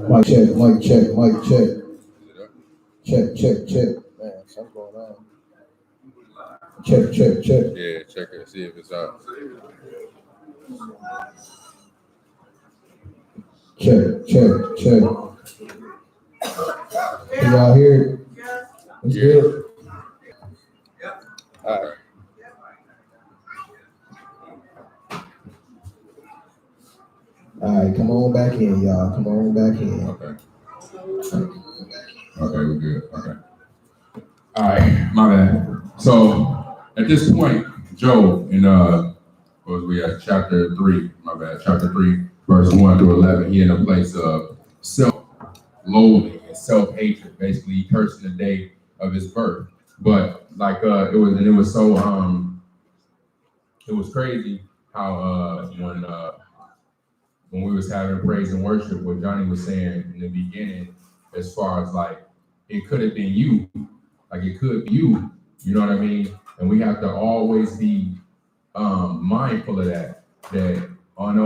Mic check, mic check, mic check. Check. Man, something's going on. Check. Yeah, check it, see if it's out. Check. Can y'all hear it? It's good. All right. All right, come on back in, y'all. Come on back in. Okay, we're good. Okay. All right, my bad. So at this point, Job in we at chapter 3, chapter 3, verse 1 through 11, he in a place of self-loathing and self-hatred, basically cursing the day of his birth. But like it was crazy how when we was having praise and worship, what Johnny was saying in the beginning, as far as like it could have been you, like it could be you know what I mean? And we have to always be mindful of that on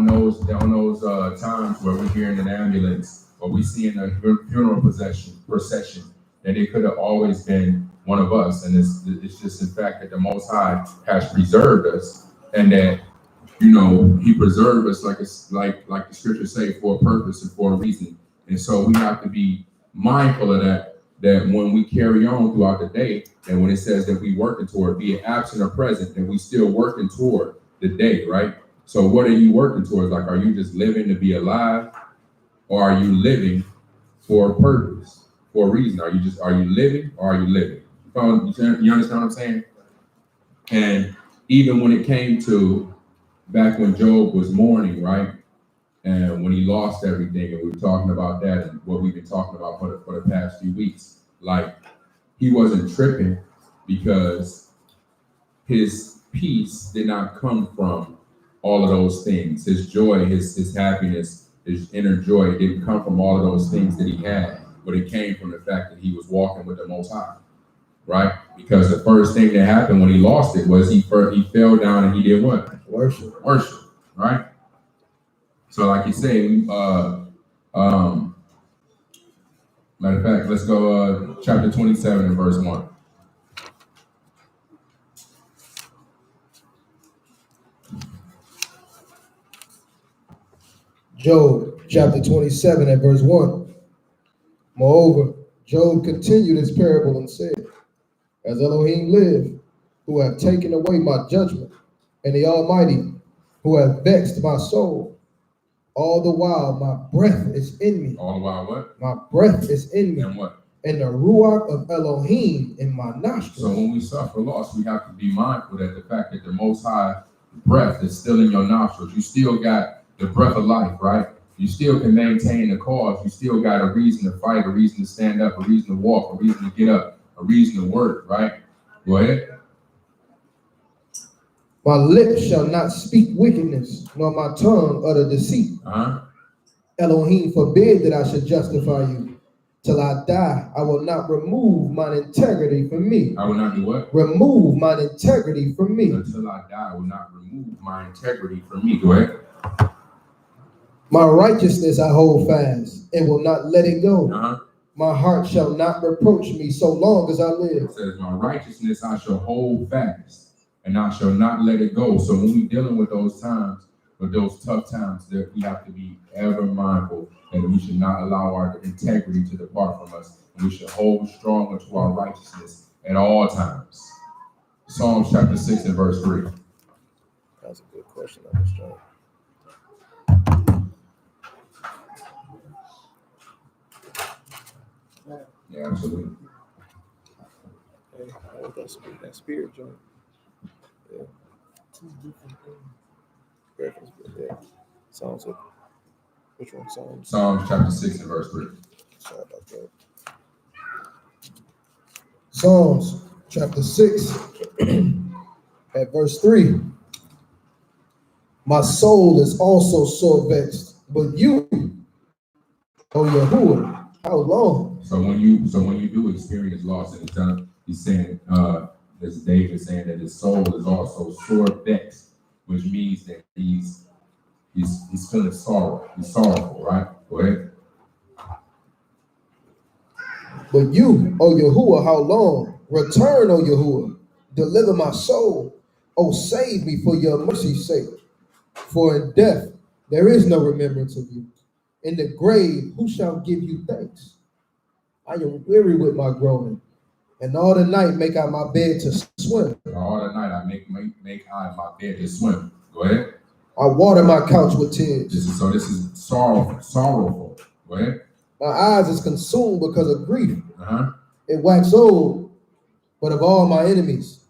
those times where we're hearing an ambulance or we see in a funeral procession, that it could have always been one of us. And it's just the fact that the Most High has preserved us, and that he preserved us like the scriptures say, for a purpose and for a reason. And so we have to be mindful of that when we carry on throughout the day, and when it says that we working toward, be it absent or present, that we still working toward the day, right? So what are you working towards? Like, are you just living to be alive, or are you living for a purpose, for a reason? Are you living, or are you living? You understand what I'm saying? And even when it came to back when Job was mourning, right? And when he lost everything, and we were talking about that and what we've been talking about for the past few weeks, like he wasn't tripping because his peace did not come from all of those things. His joy, his happiness, his inner joy didn't come from all of those things that he had, but it came from the fact that he was walking with the Most High, right? Because the first thing that happened when he lost it was he fell down and he did what? Worship, right? So like you say, matter of fact, let's go chapter 27 and verse 1. Job chapter 27 and verse 1. Moreover, Job continued his parable and said, as Elohim live, who have taken away my judgment, and the Almighty, who have vexed my soul, all the while my breath is in me. All the while what? My breath is in me. And what? And the ruach of Elohim in my nostrils. So when we suffer loss, we have to be mindful that the fact that the Most High breath is still in your nostrils. You still got the breath of life, right? You still can maintain the cause. You still got a reason to fight, a reason to stand up, a reason to walk, a reason to get up, a reason to work, right? Go ahead. My lips shall not speak wickedness, nor my tongue utter deceit. Elohim forbid that I should justify you. Till I die, I will not remove mine integrity from me. I will not do what? Remove mine integrity from me. Until I die, I will not remove my integrity from me. Go ahead. My righteousness I hold fast and will not let it go. My heart shall not reproach me so long as I live. It says, my righteousness I shall hold fast, and I shall not let it go. So when we're dealing with those times, with those tough times, that we have to be ever mindful that we should not allow our integrity to depart from us. And we should hold strong to our righteousness at all times. Psalms chapter 6 and verse 3. That's a good question. I was trying. Yeah, absolutely. That spirit joint. Yeah. Two different things. Yeah. Psalms. Which one? Psalms chapter 6 and verse 3. Sorry about that. Psalms chapter 6 at verse 3. My soul is also sore vexed, but you, O Yahuwah, how long? So when you do experience loss in the time, he's saying This is David saying that his soul is also sore vexed, which means that he's feeling sorrow. He's sorrowful, right? Go ahead. But you, O Yahuwah, how long? Return, O Yahuwah. Deliver my soul. O save me for your mercy's sake. For in death there is no remembrance of you. In the grave, who shall give you thanks? I am weary with my groaning, and all the night make I my bed to swim. All the night I make I my bed to swim. Go ahead. I water my couch with tears. This is sorrowful. Go ahead. My eyes is consumed because of grief. Uh-huh. It wax old, but of all my enemies.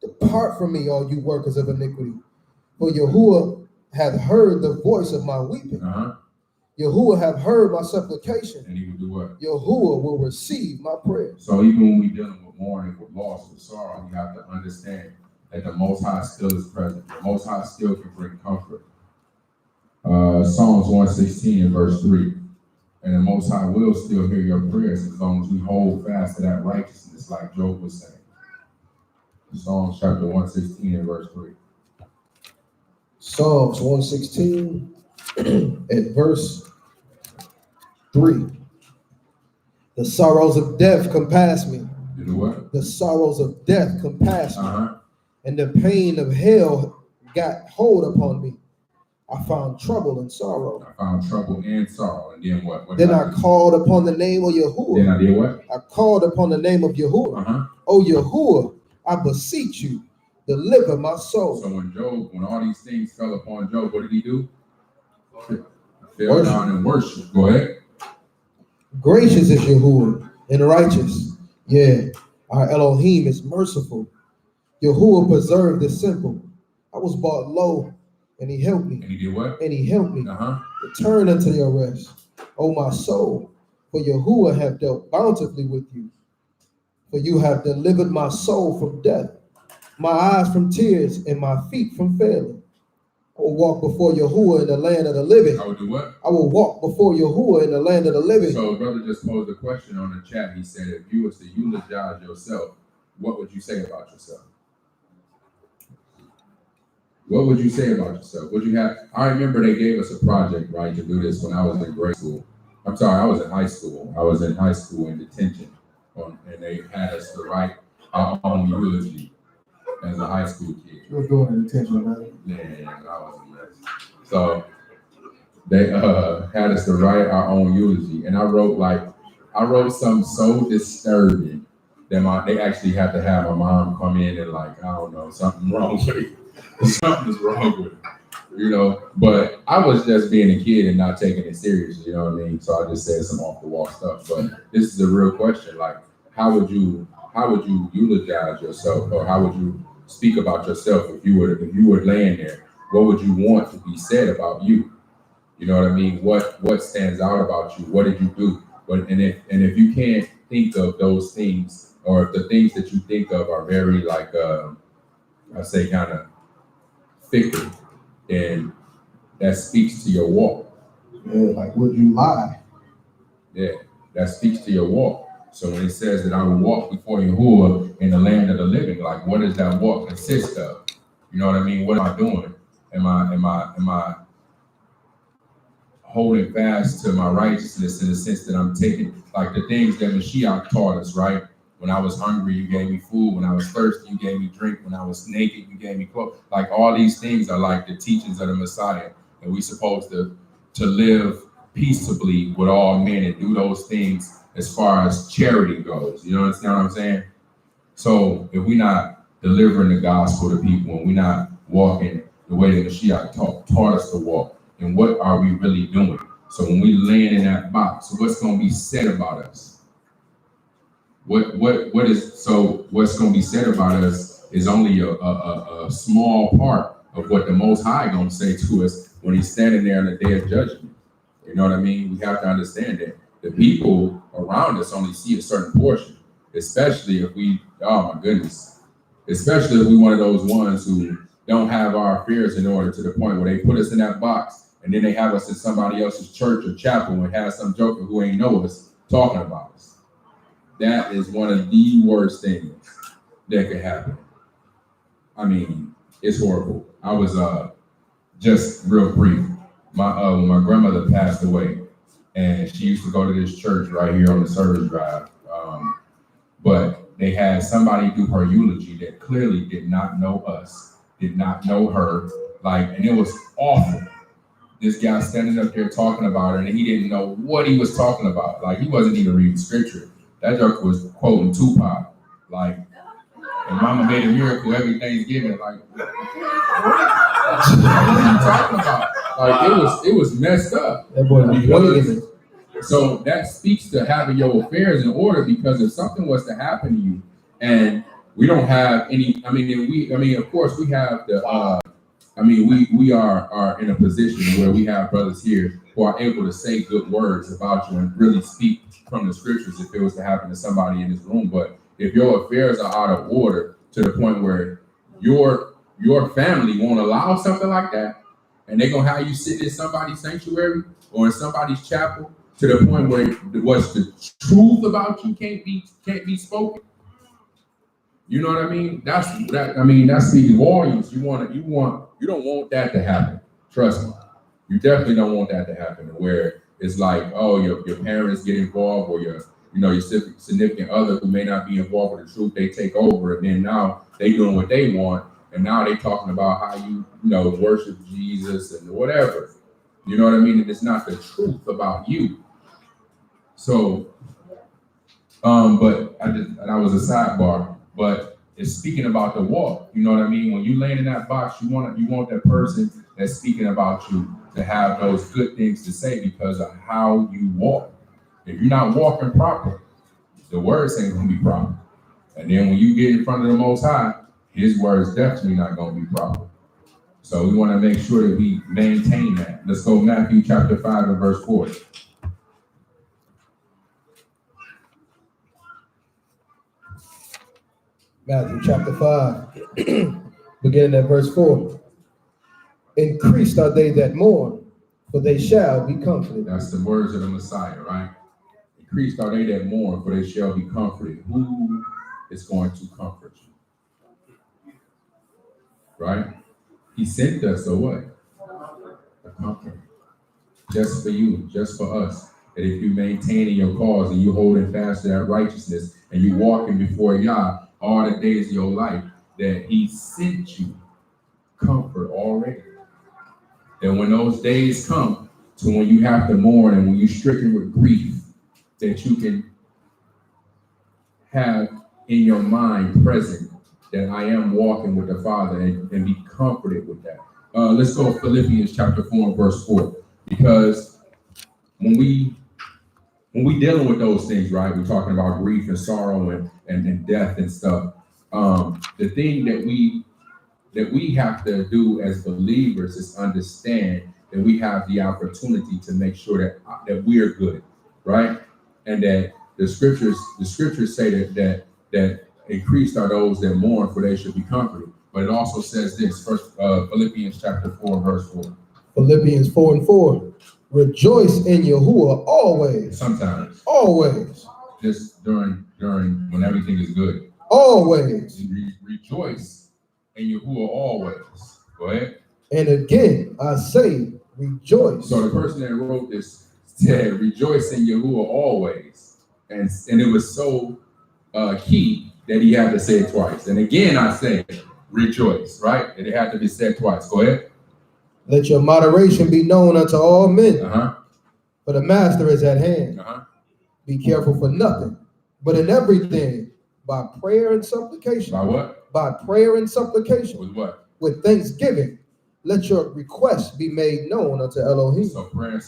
Depart from me, all you workers of iniquity. For Yahuwah hath heard the voice of my weeping. Uh-huh. Yahuwah hath heard my supplication. And he will do what? Yahuwah will receive my prayer. So even when we're dealing with mourning, with loss, with sorrow, you have to understand that the Most High still is present. The Most High still can bring comfort. Psalms 116 and verse 3. And the Most High will still hear your prayers as long as we hold fast to that righteousness, like Job was saying. Psalms chapter 116 and verse 3. Psalms 116 and verse 3. The sorrows of death compass me. You know what? The sorrows of death compass me. Uh-huh. And the pain of hell got hold upon me. I found trouble and sorrow. I found trouble and sorrow. And then what? Then I called upon the name of Yahuwah. Then I did what? I called upon the name of Yahuwah. Uh-huh. Oh Yahuwah, I beseech you, deliver my soul. So when all these things fell upon Job, what did he do? Fell down and worship. Go ahead. Gracious is Yahuwah and righteous. Yeah, our Elohim is merciful. Yahuwah preserved the simple. I was brought low, and he helped me. And he did what? And he helped me. Uh-huh. Return unto your rest, O my soul, for Yahuwah have dealt bountifully with you. For you have delivered my soul from death, my eyes from tears, and my feet from failing. I will walk before Yahuwah in the land of the living. I will do what? I will walk before Yahuwah in the land of the living. So brother just posed a question on the chat. He said, if you was to eulogize yourself, what would you say about yourself? What would you say about yourself? Would you have? I remember they gave us a project, right, to do this when I was in grade school. I'm sorry, I was in high school. I was in high school in detention, and they had us to write our own eulogy as a high school kid. You were going in detention, man. Yeah, I was a mess. So they had us to write our own eulogy, and I wrote something so disturbing that they actually had to have my mom come in and I don't know, something wrong with it. Something's wrong with it, you know. But I was just being a kid and not taking it serious, you know what I mean? So I just said some off the wall stuff. But this is a real question. How would you eulogize yourself, or how would you speak about yourself if you were laying there? What would you want to be said about you? You know what I mean? What stands out about you? What did you do? And if you can't think of those things, or if the things that you think of are very I say kind of fickle, and that speaks to your walk. Yeah, would you lie? Yeah, that speaks to your walk. So when it says that I will walk before Yahuwah in the land of the living, what does that walk consist of? You know what I mean? What am I doing? Am I holding fast to my righteousness in the sense that I'm taking the things that Mashiach taught us, right? When I was hungry, you gave me food. When I was thirsty, you gave me drink. When I was naked, you gave me clothes. All these things are the teachings of the Messiah. And we're supposed to live peaceably with all men and do those things as far as charity goes. You understand what I'm saying? So if we're not delivering the gospel to people, and we're not walking the way that Mashiach taught us to walk, then what are we really doing? So when we land in that box, what's going to be said about us? What's going to be said about us is only a small part of what the Most High going to say to us when he's standing there on the day of judgment. You know what I mean? We have to understand that the people around us only see a certain portion, especially if we, oh my goodness, especially if we one of those ones who don't have our affairs in order to the point where they put us in that box and then they have us in somebody else's church or chapel and have some joker who ain't know us talking about us. That is one of the worst things. that could happen. I mean, it's horrible. I was just real brief. When my grandmother passed away, and she used to go to this church right here on the service drive. But they had somebody do her eulogy that clearly did not know us, did not know her, and it was awful. This guy standing up there talking about her, and he didn't know what he was talking about. He wasn't even reading scripture. That joke was quoting Tupac, and Mama made a miracle every Thanksgiving. What are you talking about? It was messed up. So that speaks to having your affairs in order, because if something was to happen to you, and we don't have any, of course we have the, we are in a position where we have brothers here who are able to say good words about you and really speak from the scriptures if it was to happen to somebody in this room. But if your affairs are out of order to the point where your family won't allow something like that, and they're gonna have you sit in somebody's sanctuary or in somebody's chapel to the point where what's the truth about you can't be spoken. You know what I mean? That speaks volumes. You don't want that to happen. Trust me. You definitely don't want that to happen, where it's your parents get involved, or your significant other who may not be involved with the truth, they take over, and then now they doing what they want, and now they talking about how you worship Jesus and whatever. You know what I mean? And it's not the truth about you. So, but that was a sidebar. But it's speaking about the walk. You know what I mean? When you land in that box, you want that person that's speaking about you to have those good things to say because of how you walk. If you're not walking proper, the words ain't gonna be proper. And then when you get in front of the Most High, His words definitely not gonna be proper. So we want to make sure that we maintain that. Let's go Matthew chapter 5 and verse 4. Matthew chapter 5, beginning at verse 4. Increased are they that mourn, for they shall be comforted. That's the words of the Messiah, right? Increased are they that mourn, for they shall be comforted. Who is going to comfort you? Right? He sent us a what? A comfort. Just for you, just for us. That if you maintain in your cause and you holding fast to that righteousness and you walking before Yah all the days of your life, that He sent you comfort already. That when those days come to when you have to mourn and when you're stricken with grief, that you can have in your mind present that I am walking with the Father and be comforted with that. Let's go Philippians chapter 4 and verse 4. Because when we dealing with those things, right, we're talking about grief and sorrow and death and stuff. The thing that we have to do as believers is understand that we have the opportunity to make sure that we're good, right? And that the scriptures say that increased are those that mourn, for they should be comforted. But it also says this, Philippians chapter 4, verse 4. Philippians 4 and 4. Rejoice in Yahuwah always. Sometimes. Always. Just during when everything is good. Always. Rejoice in Yahuwah always. Go ahead. And again, I say, rejoice. So the person that wrote this said, rejoice in Yahuwah always. And it was so key that he had to say it twice. And again, I say, rejoice, right? And it had to be said twice. Go ahead. Let your moderation be known unto all men. For the master is at hand. Be careful for nothing, but in everything, by prayer and supplication. By what? By prayer and supplication. With what? With thanksgiving. Let your requests be made known unto Elohim. So prayer and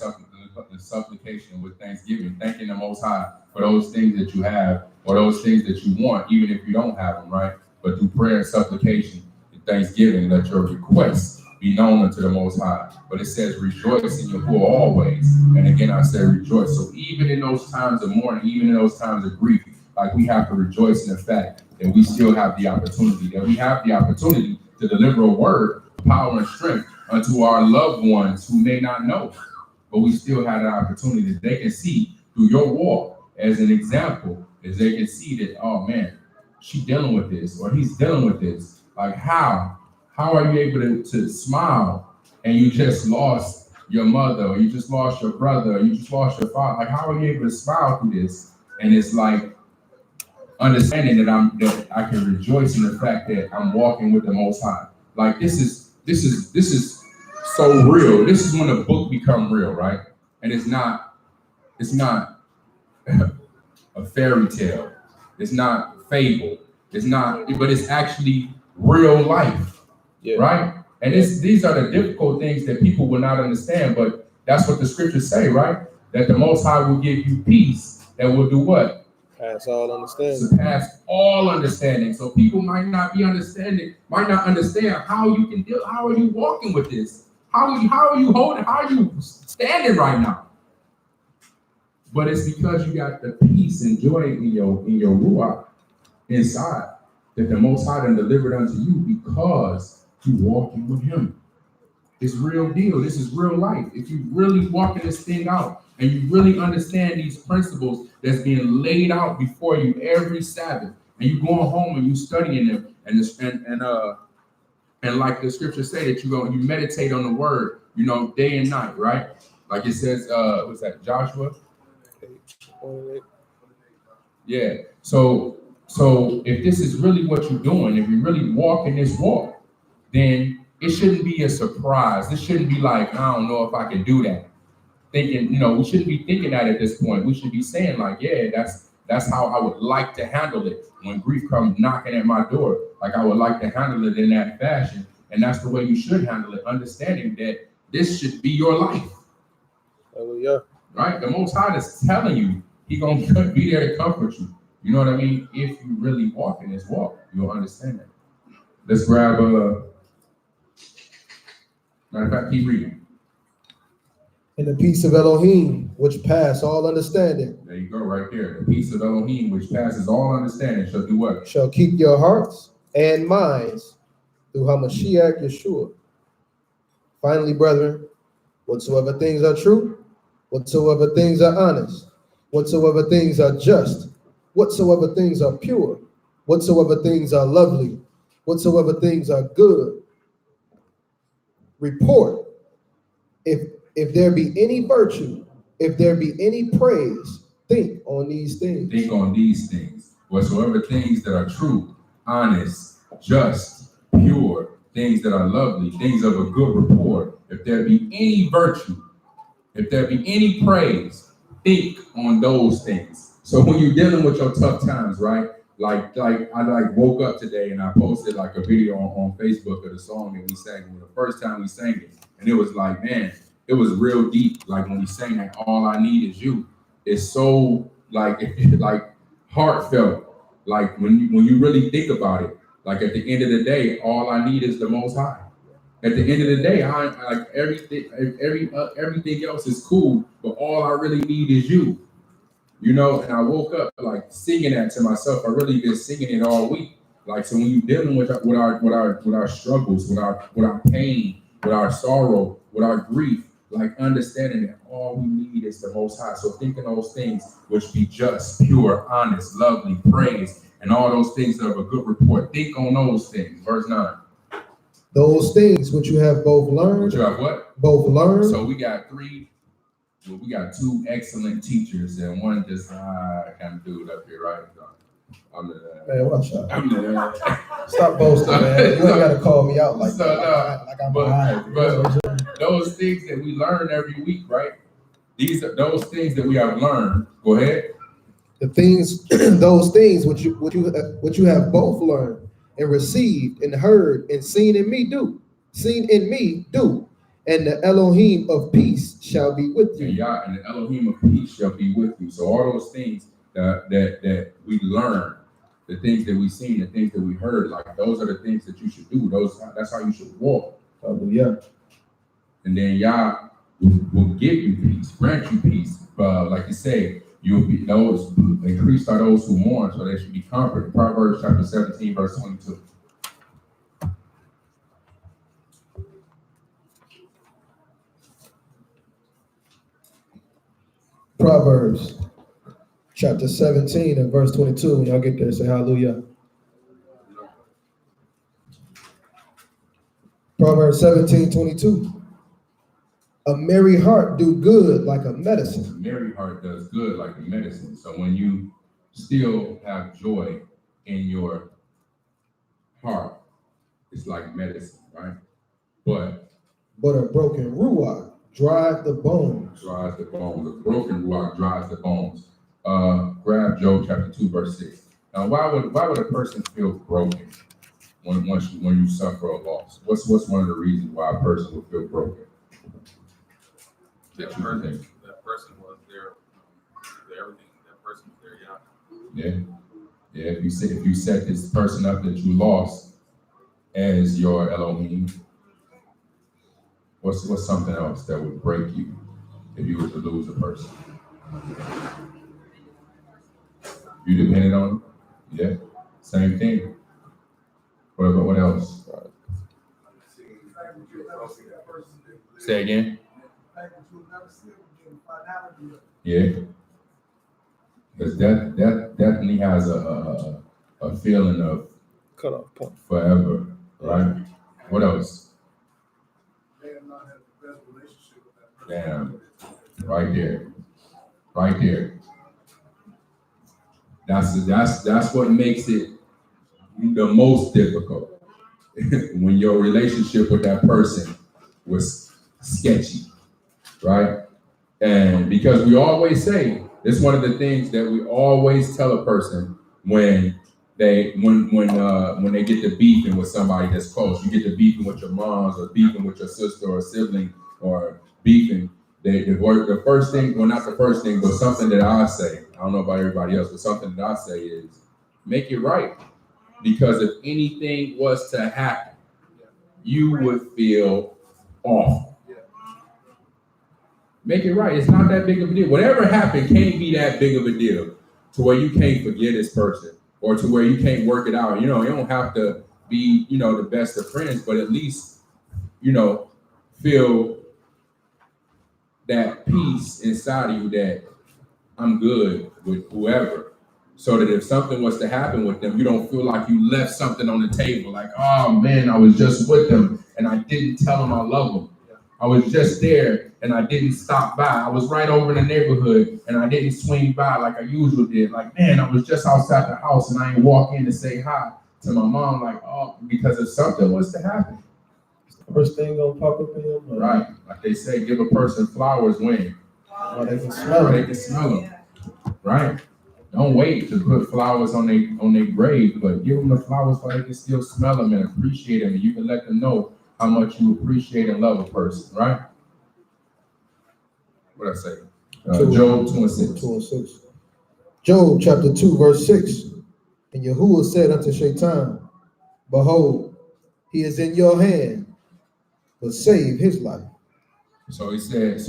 supplication with thanksgiving, thanking the Most High for those things that you have or those things that you want, even if you don't have them, right? But through prayer and supplication and thanksgiving, let your requests be known unto the Most High. But it says, rejoice in Yahuwah always. And again, I say rejoice. So even in those times of mourning, even in those times of grief, we have to rejoice in the fact that we still have the opportunity, to deliver a word, power and strength unto our loved ones who may not know. But we still have the opportunity that they can see through your walk as an example, as they can see that, oh man, she dealing with this, or he's dealing with this. Like how are you able to smile and you just lost your mother, or you just lost your brother, or you just lost your father? Like how are you able to smile through this? And it's like understanding that I can rejoice in the fact that I'm walking with the Most High. Like this is so real. This is when the book become real, right? And it's not a fairy tale. It's not fable. It's not, but it's actually real life, right? And these are the difficult things that people will not understand, but that's what the scriptures say, right? That the Most High will give you peace that will do what? Pass all understanding. Surpass all understanding. So people might not understand how you can deal, how are you walking with this? How are you holding, how are you standing right now? But it's because you got the peace and joy in your ruach inside that the Most High done delivered unto you because you walking with Him. It's real deal. This is real life. If you really walking this thing out and you really understand these principles that's being laid out before you every Sabbath, and you going home and you studying them, and like the scriptures say that you meditate on the word, day and night, right? Like it says, what's that, Joshua? Yeah. So if this is really what you're doing, if you really walk in this walk, then it shouldn't be a surprise. This shouldn't be like, I don't know if I can do that. Thinking, we shouldn't be thinking that at this point. We should be saying like, yeah, that's how I would like to handle it when grief comes knocking at my door. Like I would like to handle it in that fashion. And that's the way you should handle it, understanding that this should be your life. Hallelujah. Right? The Most High is telling you He's going to be there to comfort you. You know what I mean? If you really walk in this walk, you'll understand that. Let's grab matter of fact, keep reading. And the peace of Elohim, which pass all understanding. There you go, right there. The peace of Elohim, which passes all understanding, shall do what? Shall keep your hearts and minds through Hamashiach Yeshua. Finally, brethren, whatsoever things are true, whatsoever things are honest, whatsoever things are just, whatsoever things are pure, whatsoever things are lovely, whatsoever things are good, report. If there be any virtue, if there be any praise, think on these things. Think on these things. Whatsoever things that are true, honest, just, pure, things that are lovely, things of a good report. If there be any virtue, if there be any praise, think on those things. So when you're dealing with your tough times, right? Like I woke up today and I posted like a video on Facebook of the song that we sang. It was the first time we sang it, and it was like, man, it was real deep. Like when we sang that, all I need is you. It's so like heartfelt. Like when you really think about it, like at the end of the day, all I need is the Most High. At the end of the day, I like everything else is cool, but all I really need is you. And I woke up like singing that to myself. I really been singing it all week. Like, so when you're dealing with our struggles, with our pain, with our sorrow, with our grief, like understanding that all we need is the Most High. So thinking those things which be just, pure, honest, lovely, praise, and all those things that have a good report. Think on those things. Verse 9. Those things which you have both learned. Which you have what? Both learned. So we got two excellent teachers and one just kind of dude up here, right? I'm the man, watch out. Stop boasting, man. You ain't gotta call me out like that. Like I'm but those things that we learn every week, right? These are those things that we have learned. Go ahead. The things, those things which you have both learned and received and heard and seen in me do. And the Elohim of peace shall be with you. Yeah, and the Elohim of peace shall be with you. So all those things that we learn, the things that we seen, the things that we heard, like those are the things that you should do. That's how you should walk. Hallelujah. And then Yah will give you peace, grant you peace. Like you say, you'll be those increased are those who mourn, so they should be comforted. Proverbs chapter 17, verse 22. Proverbs chapter 17 and verse 22. When y'all get there, say hallelujah. Proverbs 17:22. A merry heart do good like a medicine. A merry heart does good like a medicine. So when you still have joy in your heart, it's like medicine, right? But a broken ruach dries the bones. Dries the bones. A broken ruach dries the bones. Grab Job chapter 2, verse 6. Now, why would a person feel broken when you suffer a loss? What's one of the reasons why a person would feel broken? That person was there, everything. That person was there, yeah. Yeah, if you set this person up that you lost as your Elohim, what's something else that would break you if you were to lose a person? You depended on them? Yeah, same thing. What else? Say again. Yeah, because that definitely has a feeling of cut off point forever, right? What else? Damn, right there. That's what makes it the most difficult when your relationship with that person was sketchy, right? And because we always say, it's one of the things that we always tell a person when they get to beefing with somebody that's close. You get to beefing with your moms or beefing with your sister or sibling or beefing. The first thing, well, not the first thing, but something that I say, I don't know about everybody else, but something that I say is make it right. Because if anything was to happen, you would feel awful. Make it right. It's not that big of a deal. Whatever happened can't be that big of a deal to where you can't forget this person or to where you can't work it out. You don't have to be, the best of friends, but at least, feel that peace inside of you that I'm good with whoever. So that if something was to happen with them, you don't feel like you left something on the table. Like, oh man, I was just with them and I didn't tell them I love them. I was just there and I didn't stop by. I was right over in the neighborhood and I didn't swing by like I usually did. Like, man, I was just outside the house and I ain't walk in to say hi to my mom. Like, oh, because if something was to happen, first thing gonna pop up in your mind. Right. Like they say, give a person flowers when? They can smell They can smell them. Right. Don't wait to put flowers on their grave, but give them the flowers so they can still smell them and appreciate them, and you can let them know how much you appreciate and love a person, right? What I say? Job 2 and 6. 2 and 6. Job chapter 2, verse 6. And Yahuwah said unto Shaitan, behold, he is in your hand, but save his life. So he said,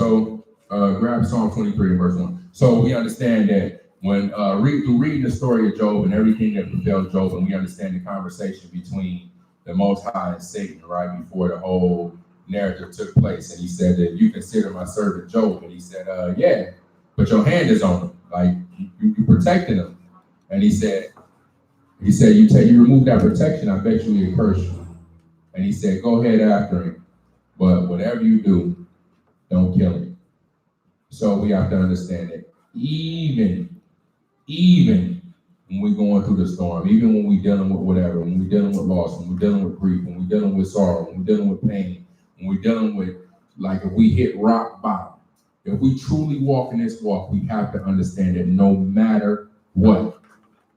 grab Psalm 23 and verse 1. So we understand that when reading the story of Job and everything that befell Job, and we understand the conversation between the Most High and Satan, right before the whole narrative took place, and he said that you consider my servant Job, and he said, yeah, but your hand is on him, like you protected him, and he said you remove that protection, I bet you he'll curse you, and he said go ahead after him, but whatever you do, don't kill him. So we have to understand that even when we're going through the storm, even when we're dealing with whatever, when we're dealing with loss, when we're dealing with grief, when we're dealing with sorrow, when we're dealing with pain, when we're dealing with, like if we hit rock bottom, if we truly walk in this walk, we have to understand that no matter what,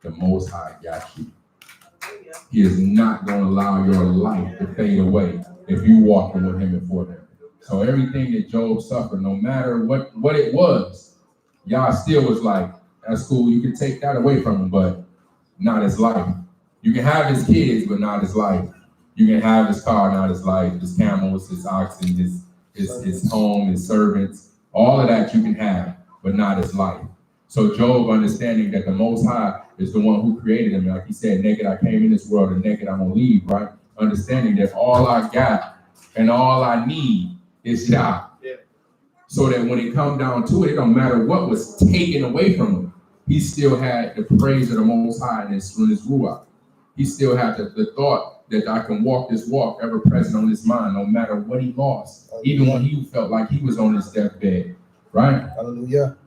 the Most High got you. He is not going to allow your life to fade away if you walking with him and for him. So everything that Job suffered, no matter what it was, Yah still was like, that's cool, you can take that away from him, but not his life. You can have his kids, but not his life. You can have his car, not his life, his camels, his oxen, his home, his servants, all of that you can have, but not his life. So Job, understanding that the Most High is the one who created him, like he said, naked I came in this world and naked I'm gonna leave, right? Understanding that all I got and all I need is Yah. So that when it come down to it, it don't matter what was taken away from him. He still had the praise of the Most High in his ruach. He still had the thought that I can walk this walk ever present on his mind, no matter what he lost, even when he felt like he was on his deathbed, right? Hallelujah.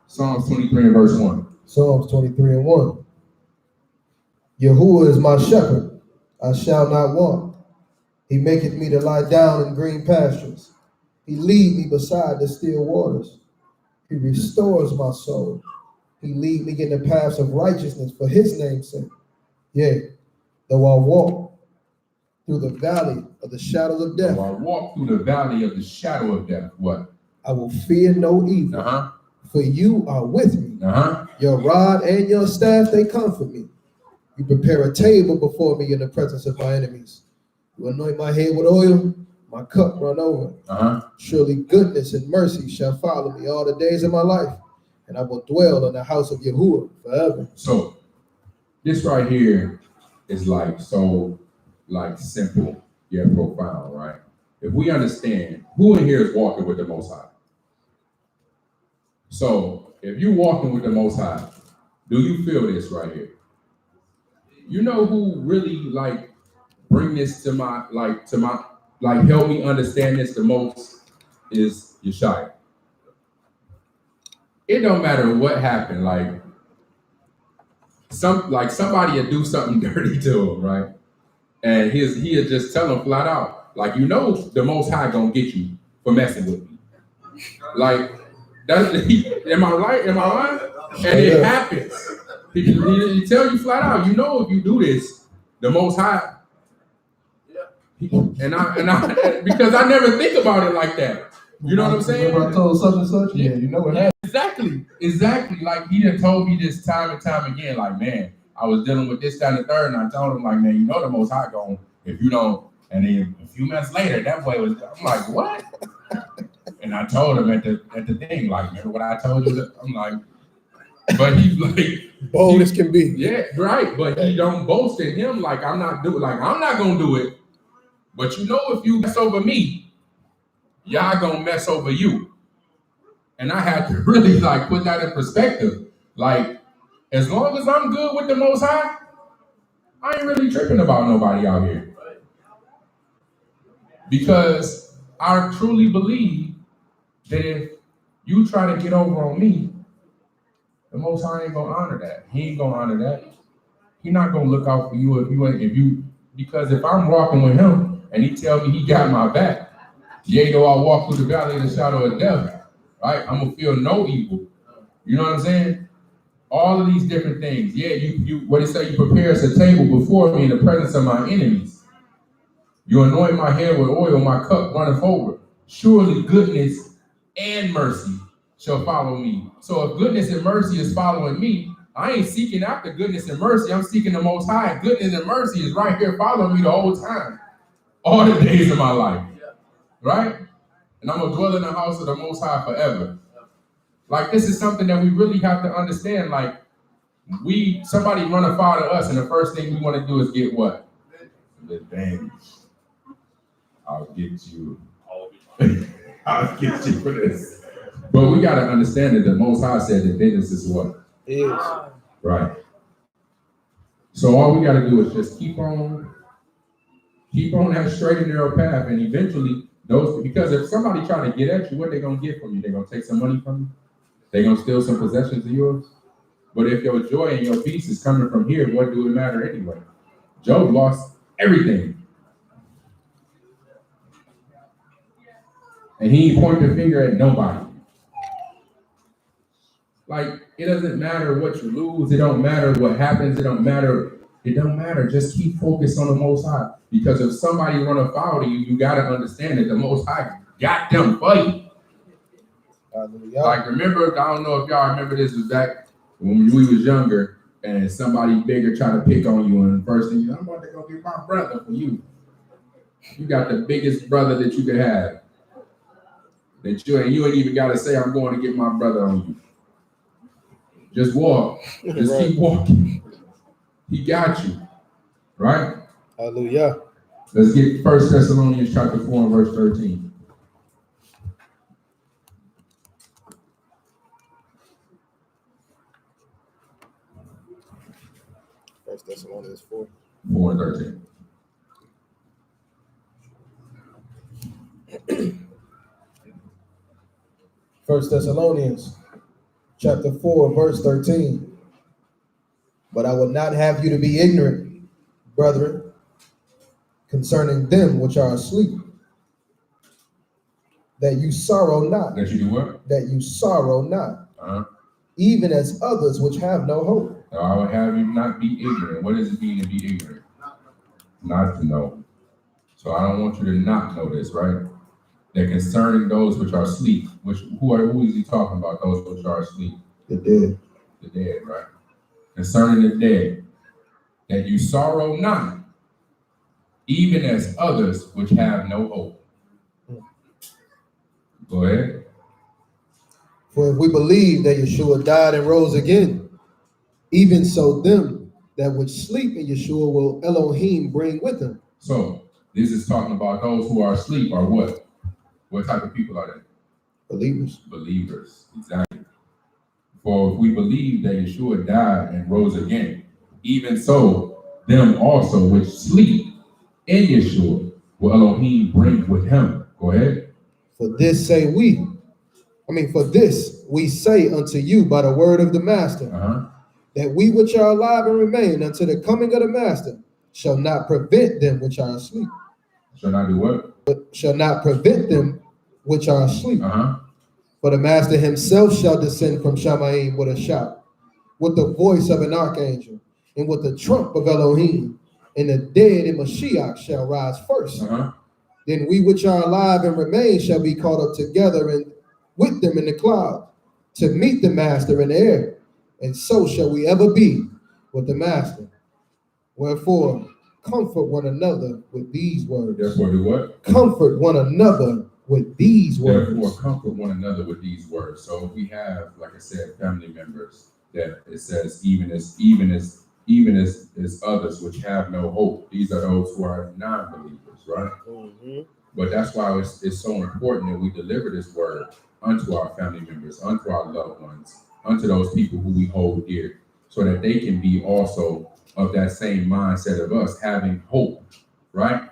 Psalms 23 and verse 1. Psalms 23 and 1. Yahuwah is my shepherd, I shall not want. He maketh me to lie down in green pastures. He lead me beside the still waters. He restores my soul. He lead me in the paths of righteousness for his name's sake. Yea, though I walk through the valley of the shadow of death. Though I walk through the valley of the shadow of death, what? I will fear no evil. For you are with me. Your rod and your staff, they comfort me. You prepare a table before me in the presence of my enemies. You anoint my head with oil, my cup run over. Surely goodness and mercy shall follow me all the days of my life, and I will dwell in the house of Yahuwah forever. So this right here is like so like simple yet profound, right? If we understand, who in here is walking with the Most High? So if you're walking with the Most High, do you feel this right here? You know who really like bring this to my help me understand this the most is Yeshua. It don't matter what happened, like somebody will do something dirty to him, right? And he'll just tell him flat out, like, you know, the Most High gonna get you for messing with me. Like, that's am I right? Am I right? And it happens. He tell you flat out, you know, if you do this, the Most High. And I because I never think about it like that. You know what I'm saying? Remember I told such and such? Yeah, you know what happened. Exactly. Like he done told me this time and time again. Like, man, I was dealing with this, that, and the third, and I told him, like, man, you know the Most High going, if you don't. And then a few months later, that boy was. I'm like, what? And I told him at the thing, like, remember what I told you? I'm like, but he's like bold as can be. Yeah, right. But he don't boast in him like I'm not gonna do it. But you know, if you mess over me, y'all gonna mess over you. And I had to really like put that in perspective. Like, as long as I'm good with the Most High, I ain't really tripping about nobody out here. Because I truly believe that if you try to get over on me, the Most High ain't gonna honor that. He ain't gonna honor that. He not gonna look out for you because if I'm walking with him and he tell me he got my back, yea, though I walk through the valley of the shadow of death, right? I'm gonna feel no evil. You know what I'm saying? All of these different things. Yeah, you what he say? You prepare us a table before me in the presence of my enemies. You anoint my head with oil, my cup runneth over. Surely goodness and mercy shall follow me. So if goodness and mercy is following me, I ain't seeking after goodness and mercy. I'm seeking the Most High. Goodness and mercy is right here following me the whole time. All the days of my life. Right? And I'm going to dwell in the house of the Most High forever. Like, this is something that we really have to understand. Like, somebody run afoul to us, and the first thing we want to do is get what? Revenge. I'll get you. I'll get you for this. But we got to understand that the Most High said that vengeance is what? Is. Right. So all we got to do is just keep on that straight and narrow path, and eventually because if somebody trying to get at you, what they gonna get from you? They gonna take some money from you? They gonna steal some possessions of yours? But if your joy and your peace is coming from here, what do it matter anyway? Job lost everything. And he ain't pointing the finger at nobody. Like, it doesn't matter what you lose. It don't matter what happens. It don't matter. It don't matter. Just keep focused on the Most High. Because if somebody run afoul to you, you got to understand that the Most High got them for you. Like, remember, I don't know if y'all remember this, was back when we was younger and somebody bigger tried to pick on you, and the first thing I'm about to go get my brother for you. You got the biggest brother that you could have. That you ain't even got to say, I'm going to get my brother on you. Just walk. Just keep walking. He got you. Right? Hallelujah. Let's get 1 Thessalonians chapter 4 and verse 13. First Thessalonians 4. 4 and 13. 1 Thessalonians chapter 4, verse 13. But I would not have you to be ignorant, brethren, concerning them which are asleep, that you sorrow not. That you do what? That you sorrow not, even as others which have no hope. So I would have you not be ignorant. What does it mean to be ignorant? Not to know. So I don't want you to not know this, right? That concerning those which are asleep, who is he talking about? Those which are asleep. The dead. The dead, right? Concerning the dead, that you sorrow not, even as others which have no hope. Go ahead. For if we believe that Yeshua died and rose again, even so them that which sleep in Yeshua will Elohim bring with him. So this is talking about those who are asleep are what? What type of people are they? Believers. Believers, exactly. For if we believe that Yeshua died and rose again, even so them also which sleep in Yeshua will Elohim bring with him. Go ahead. For this we say unto you by the word of the Master, that we which are alive and remain unto the coming of the Master shall not prevent them which are asleep. Shall not do what? But shall not prevent them which are asleep. For the Master himself shall descend from Shamayim with a shout, with the voice of an archangel, and with the trump of Elohim, and the dead in Mashiach shall rise first. Then we which are alive and remain shall be caught up together and with them in the cloud to meet the Master in the air, and so shall we ever be with the Master. Wherefore, comfort one another with these words. Therefore, do what? Comfort one another with these words. Therefore, comfort one another with these words. So if we have, like I said, family members that it says, even as others which have no hope. These are those who are non-believers, right? But that's why it's so important that we deliver this word unto our family members, unto our loved ones, unto those people who we hold dear, so that they can be also of that same mindset of us, having hope, right?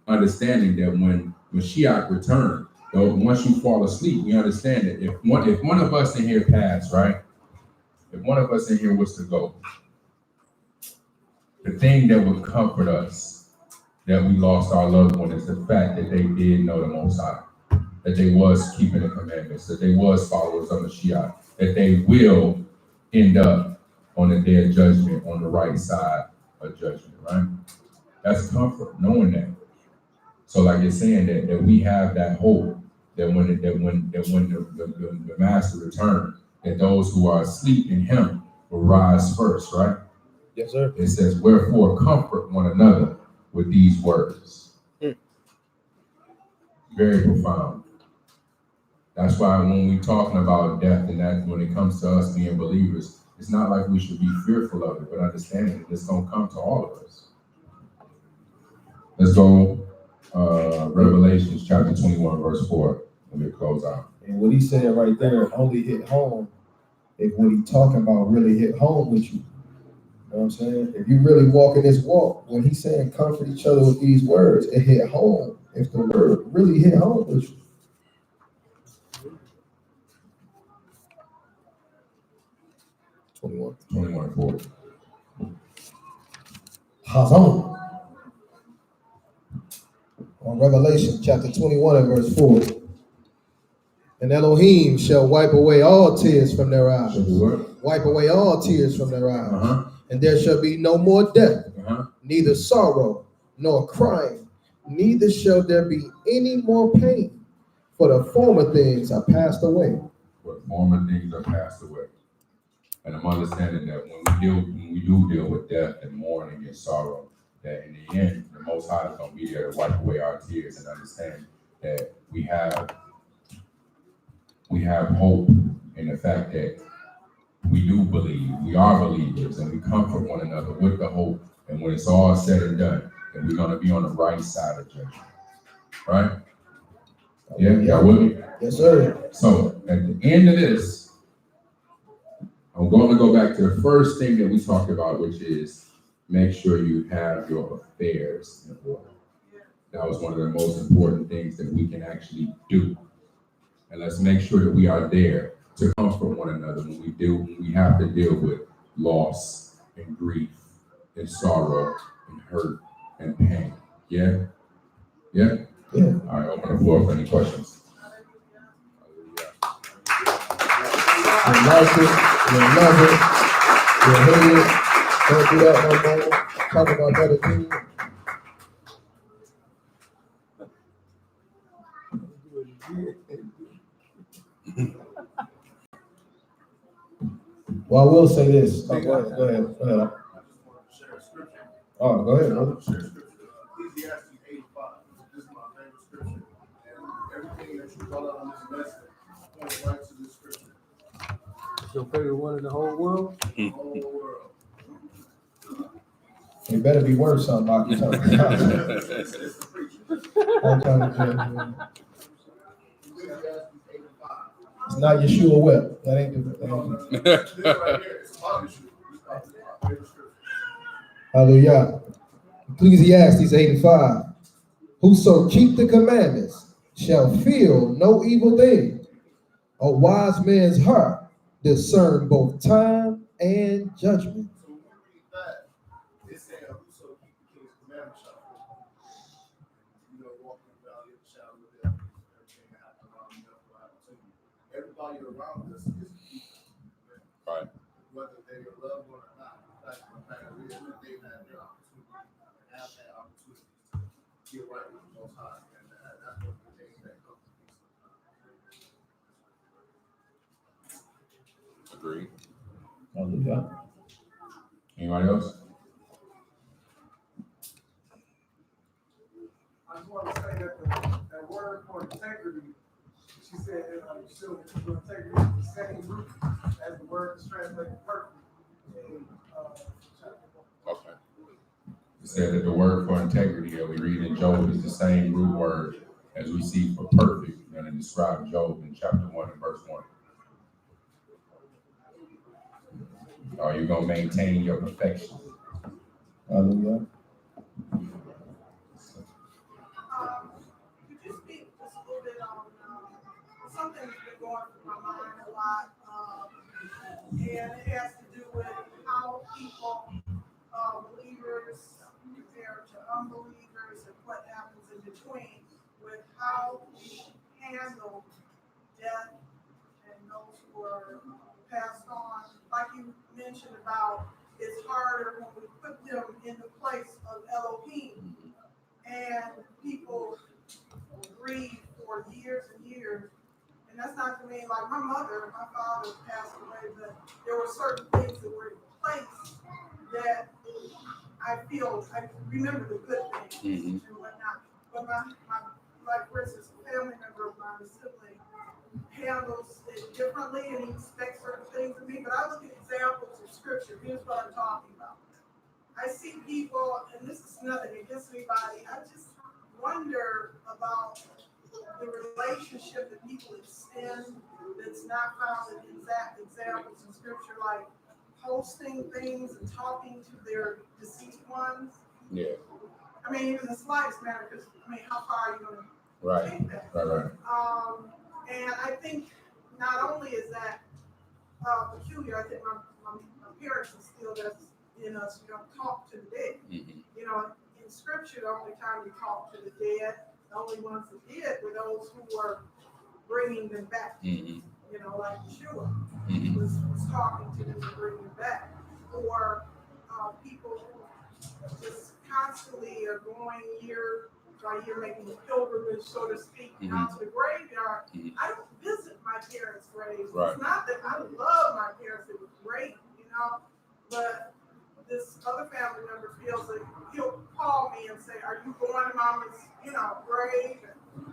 Understanding that when Mashiach returns, though once you fall asleep, we understand that if one of us in here passed, right? If one of us in here was to go, the thing that would comfort us that we lost our loved one is the fact that they did know the Most High, that they was keeping the commandments, that they was followers of Mashiach, that they will end up on the day of judgment, on the right side of judgment, right? That's comfort, knowing that. So like you're saying that we have that hope that when the Master returns, that those who are asleep in him will rise first, right? Yes, sir. It says, wherefore comfort one another with these words. Very profound. That's why when we're talking about death and that, when it comes to us being believers, it's not like we should be fearful of it, but understanding that it's going to come to all of us. Let's go, Revelation chapter 21, verse 4, and we'll close out. And what he said right there only hit home if what he talking about really hit home with you. You know what I'm saying? If you really walk in this walk, when he's saying comfort each other with these words, it hit home. If the word really hit home with you. Twenty-one, 4. Hazon. On Revelation chapter 21 and verse 4. And Elohim shall wipe away all tears from their eyes. Wipe away all tears from their eyes. And there shall be no more death, neither sorrow, nor crying, neither shall there be any more pain, for the former things are passed away. For the former things are passed away. And I'm understanding that when we do deal with death and mourning and sorrow, that in the end, the Most High is going to be there to wipe away our tears and understand that we have hope in the fact that we do believe, we are believers, and we comfort one another with the hope. And when it's all said and done, that we're going to be on the right side of judgment. Right? Yeah, y'all with me? Yes, sir. So at the end of this, I'm going to go back to the first thing that we talked about, which is make sure you have your affairs in order. That was one of the most important things that we can actually do. And let's make sure that we are there to comfort one another when we have to deal with loss and grief and sorrow and hurt and pain. Yeah? Yeah? Yeah. All right, open the floor for any questions. You like it, you love it, you hate it, don't do that no more. Talk about that again. Well, I will say this. Oh, go ahead. Oh, go ahead, brother. Ecclesiastes 85. This is my favorite scripture. And everything that you brought out on this lesson points right to this scripture. It's your favorite one in the whole world? The whole world. It better be worth something, I can tell you. It's the preacher. I'm telling you, Ecclesiastes 85. it's not Yeshua Webb. That ain't the. This right here, it's about Yeshua. This is my favorite scripture. Hallelujah. Ecclesiastes 85. Whoso keep the commandments shall feel no evil thing. A wise man's heart discern both time and judgment. So when we read that, it's saying whoso keep the king's commandments shall feel. Walking in the valley of the shadow of death, everything that happens around you, will happen to you. Everybody around us is people. Right. Whether they are loved one or not. The fact is that they've had their opportunity, have had opportunities to get right with the Most High, and that's what the things that come to peace. Agree. Hallelujah. Anybody else? I just want to say that that word for integrity, she said that still integrity is the same root as the word is translated perfect in chapter 1. Okay. It said that the word for integrity that we read in Job is the same root word as we see for perfect and it describes Job in chapter 1 and verse 1. Are you going to maintain your perfection? Hallelujah. Could you speak just a little bit on something that's been going through my mind a lot, and it has to do with how people, believers, compare to unbelievers, and what happens in between with how we handle death and those who are passed on. Like you mentioned about, it's harder when we put them in the place of Elohim, and people grieve for years and years. And that's not to mean like my mother and my father passed away, but there were certain things that were in place that I feel I remember the good things and whatnot. But my like for instance, a family member of mine, a sibling, handles it differently and he expects certain things of me. But I look at examples of scripture. Here's what I'm talking about. I see people, and this is nothing against anybody, I just wonder about the relationship that people extend that's not found in exact examples in scripture, like hosting things and talking to their deceased ones. Yeah. I mean, even the slightest matter, because how far are you going to Right. take that? Right. And I think not only is that peculiar, I think my parents instilled us in us, talk to the dead. In scripture, the only time you talk to the dead, the only ones that did were those who were bringing them back. Like Yeshua was talking to them and bringing them back. Or people who just constantly are going year by year, making a pilgrimage, so to speak, out to the graveyard. I don't visit my parents' graves. Right. It's not that I love my parents, it was great, but this other family member feels that he'll call me and say, are you going to Mama's, grave?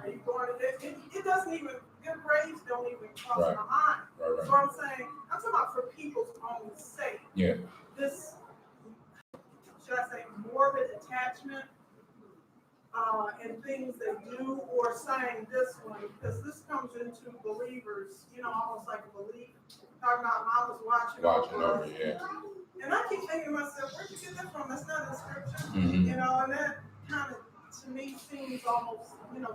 Are you going to this? It doesn't even, their graves don't even cross my mind. Right. So I'm saying, I'm talking about for people's own sake. Yeah. This, should I say, morbid attachment and things they do, or saying this one, because this comes into believers, almost like a belief. Talking about Mama's watching over, yeah. And I keep thinking to myself, where'd you get that from? That's not in the scripture. And that kind of to me seems almost,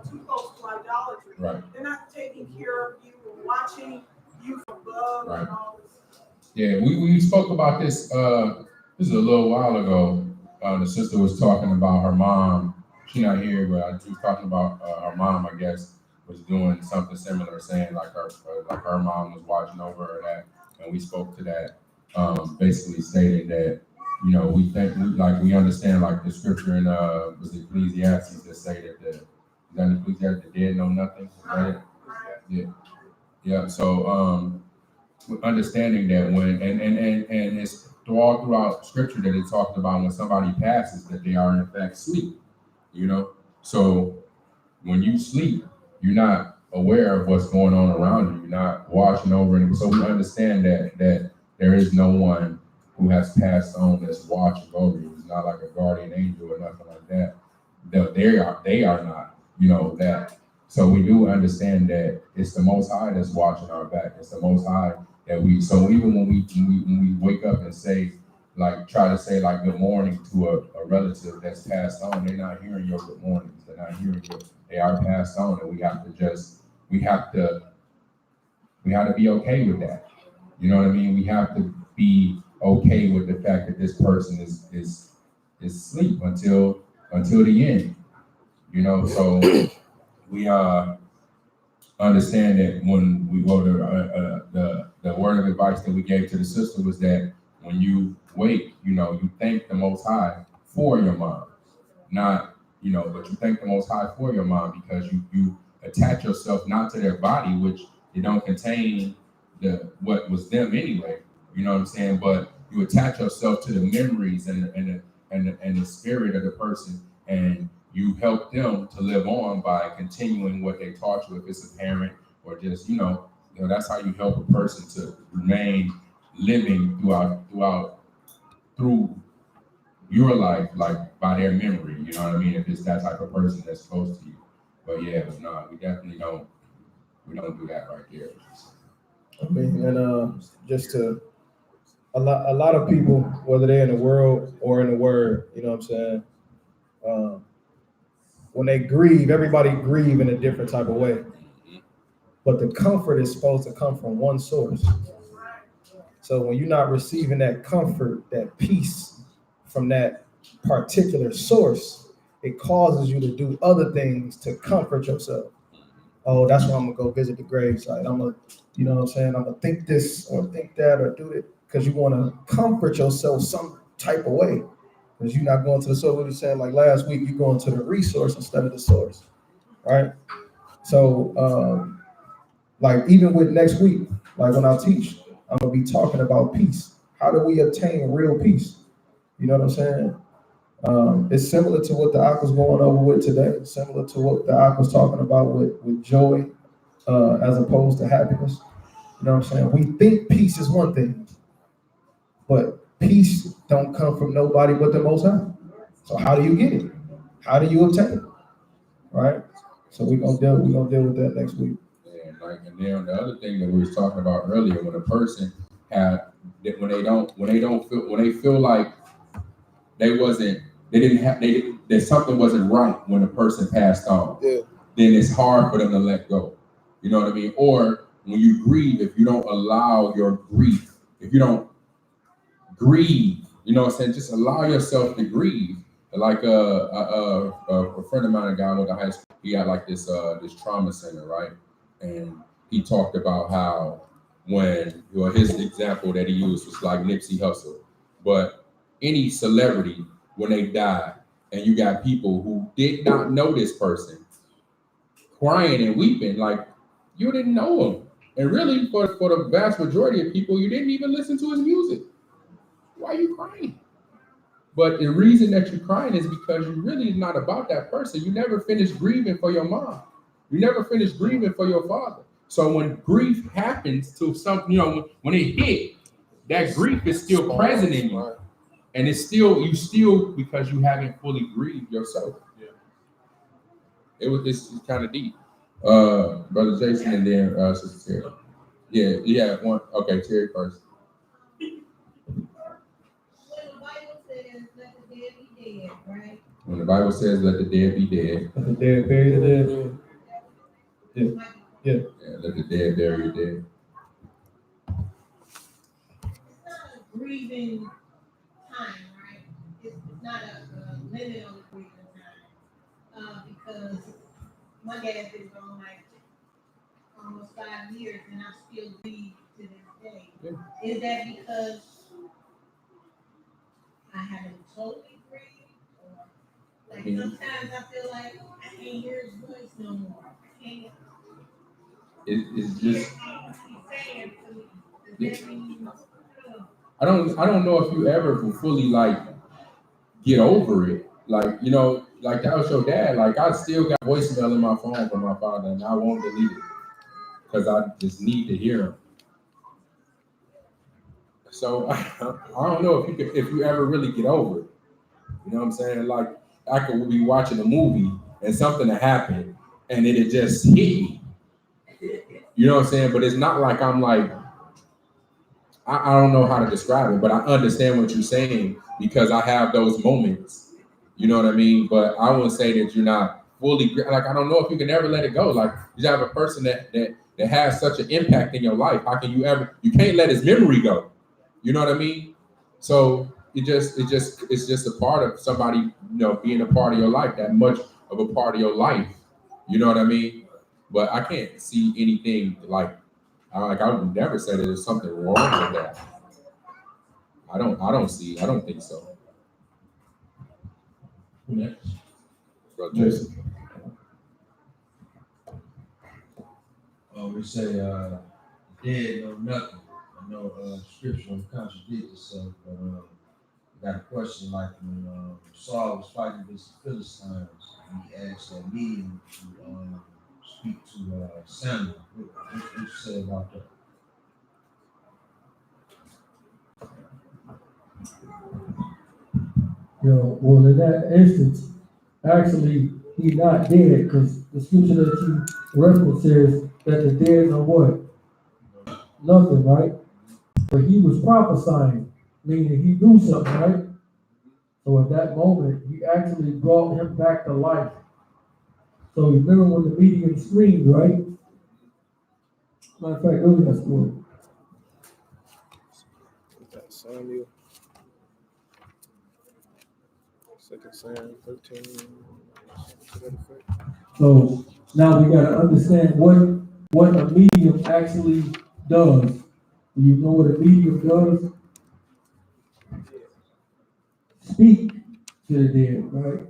too close to idolatry. Right. They're not taking care of you and watching you from above Right. and all this. Yeah, we spoke about this. This is a little while ago. The sister was talking about her mom. She's not here, but she was talking about her mom. I guess was doing something similar, saying like her mom was watching over her. That, and we spoke to that. Basically stating that we think we understand like the scripture in was it Ecclesiastes that say that the dead know nothing. Right? Yeah, yeah. So understanding that when and it's all throughout scripture that it talked about when somebody passes that they are in fact sleep. So when you sleep, you're not aware of what's going on around you. You're not watching over it. So we understand that there is no one who has passed on that's watching over you. It's not like a guardian angel or nothing like that. They are not, that. So we do understand that it's the Most High that's watching our back. It's the Most High that so even when we wake up and say, like, try to say like good morning to a relative that's passed on, they're not hearing your good mornings. They're not hearing they are passed on, and we have to be okay with that. You know what I mean? We have to be okay with the fact that this person is asleep until the end. So we understand that when we go to the word of advice that we gave to the sister was that when you wake, you thank the Most High for your mom, not but you thank the Most High for your mom because you attach yourself not to their body, which they don't contain what was them anyway. You know what I'm saying? But you attach yourself to the memories and the spirit of the person, and you help them to live on by continuing what they taught you, if it's a parent or just, that's how you help a person to remain living through your life, like by their memory, you know what I mean? If it's that type of person that's close to you. But yeah, no, we definitely don't do that right there. I mean, and just to a lot of people, whether they're in the world or in the word, you know what I'm saying? When they grieve, everybody grieve in a different type of way. But the comfort is supposed to come from one source. So when you're not receiving that comfort, that peace from that particular source, it causes you to do other things to comfort yourself. Oh, that's why I'm gonna go visit the gravesite. I'm gonna, you know what I'm saying? I'm gonna think this or think that or do it because you want to comfort yourself some type of way. Because you're not going to the source. What you saying, like last week, you're going to the resource instead of the source, right? So, like even with next week, like when I teach, I'm gonna be talking about peace. How do we obtain real peace? You know what I'm saying? It's similar to what the Ak was going over with today. Similar to what the Ak was talking about with joy, as opposed to happiness. You know what I'm saying? We think peace is one thing, but peace don't come from nobody but the Most High. So how do you get it? How do you obtain it? Right? So we're gonna deal with that next week. Yeah, and then the other thing that we was talking about earlier, when a person when they feel like that something wasn't right when the person passed on, then it's hard for them to let go. You know what I mean? Or when you grieve, if you don't allow your grief, if you don't grieve, you know what I'm saying? Just allow yourself to grieve. Like a friend of mine, a guy went to high school, he had like this trauma center, right? And he talked about how his example that he used was like Nipsey Hussle. But any celebrity, when they die, and you got people who did not know this person crying and weeping, like you didn't know him. And really, for the vast majority of people, you didn't even listen to his music. Why are you crying? But the reason that you're crying is because you really is not about that person. You never finished grieving for your mom. You never finished grieving for your father. So when grief happens to something, when it hit, that grief is still present in you. And it's still because you haven't fully grieved yourself. Yeah. This is kind of deep. Brother Jason and then Sister Terry. Yeah, one. Okay, Terry first. Well, the Bible says let the dead be dead, right? When the Bible says, let the dead be dead. Let the dead bury the dead. Yeah. Yeah, let the dead bury the dead. It's not a grieving time, right? It's not a limit on the grieving time. Because my dad's been gone like almost 5 years and I still grieve to this day. Yeah. Is that because I haven't totally grieved? Or like sometimes I feel like I can't hear his voice no more. I can't. It's just. Saying to me, does that mean, I don't know if you ever will fully like get over it. Like, you know, like that was your dad. Like I still got voicemail in my phone from my father and I won't delete it because I just need to hear him. So I don't know if you ever really get over it. You know what I'm saying? Like I could be watching a movie and something that happened and it just hit me. You know what I'm saying? But it's not like I'm like, I don't know how to describe it, but I understand what you're saying because I have those moments. You know what I mean? But I wouldn't say that you're not fully like. I don't know if you can ever let it go. Like you have a person that has such an impact in your life. How can you ever? You can't let his memory go. You know what I mean? So it's just a part of somebody, you know, being a part of your life. That much of a part of your life. You know what I mean? But I can't see anything like. I would never say that there's something wrong with that. I don't think so. Next. Brother Jason. We say dead know nothing. I know Scriptural contradicts itself, but I got a question like when Saul was fighting against the Philistines, he asked a medium to speak to Samuel. What you say about that? You know, well, in that instance, actually, he's not dead because the scripture that you reference says that the dead know what? Nothing, right? But he was prophesying, meaning he knew something, right? So at that moment, he actually brought him back to life. So remember when the medium screamed, right? Matter of fact, look at that story. Samuel. 2 Samuel 13. So now we got to understand what a medium actually does. Do you know what a medium does? Speak to the dead, right?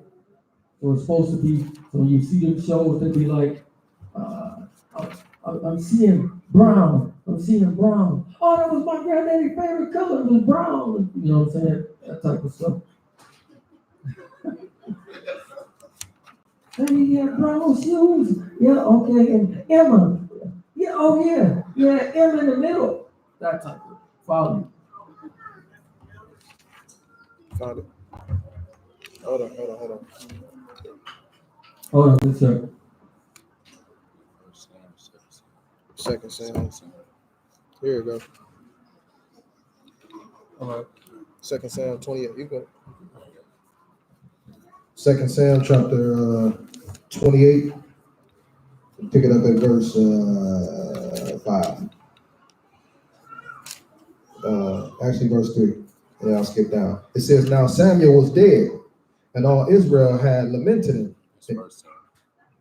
So it's supposed to be, so you see them shows, they be like, I'm seeing brown. I'm seeing brown. Oh, that was my granddaddy's favorite color, was brown. You know what I'm saying? That type of stuff. Hey, yeah, brown shoes. Yeah, okay. And Emma. Yeah, oh yeah. Yeah, Emma in the middle. That type of follow. Found it. Hold on. Hold on, yes, sir. 2 Samuel. Here we go. All right. 2 Samuel 28. You go. 2 Samuel chapter 28. Pick it up at verse 5. Actually, verse 3. And I'll skip down. It says, now Samuel was dead, and all Israel had lamented him.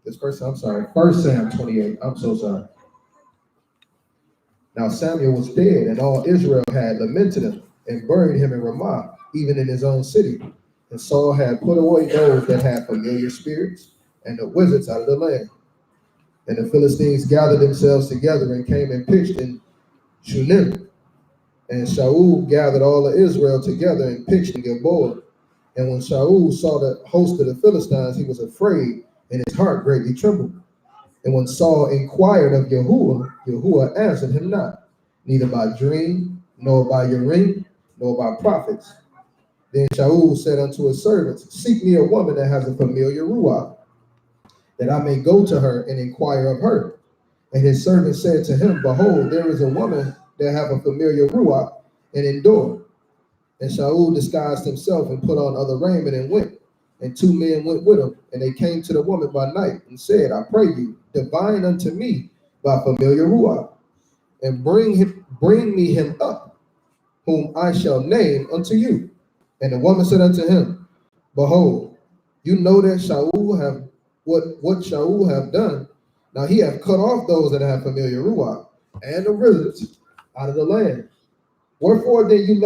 This first, I'm sorry, 1 Samuel 28. I'm so sorry. Now Samuel was dead, and all Israel had lamented him, and buried him in Ramah, even in his own city. And Saul had put away those that had familiar spirits, and the wizards out of the land. And the Philistines gathered themselves together and came and pitched in Shunem. And Shaul gathered all of Israel together and pitched in Gilboa. And when Shaul saw the host of the Philistines, he was afraid, and his heart greatly trembled. And when Saul inquired of Yahuwah answered him not, neither by dream, nor by Urim, nor by prophets. Then Shaul said unto his servants, seek me a woman that has a familiar ruach, that I may go to her and inquire of her. And his servant said to him, behold, there is a woman that have a familiar ruach and endure. And Shaul disguised himself and put on other raiment and went. and 2 men went with him, and they came to the woman by night and said, I pray you, divine unto me by familiar ruach, and bring me him up, whom I shall name unto you. And the woman said unto him, behold, you know that Shaul have what Shaul have done. Now he hath cut off those that have familiar ruach and the rivers out of the land. Wherefore then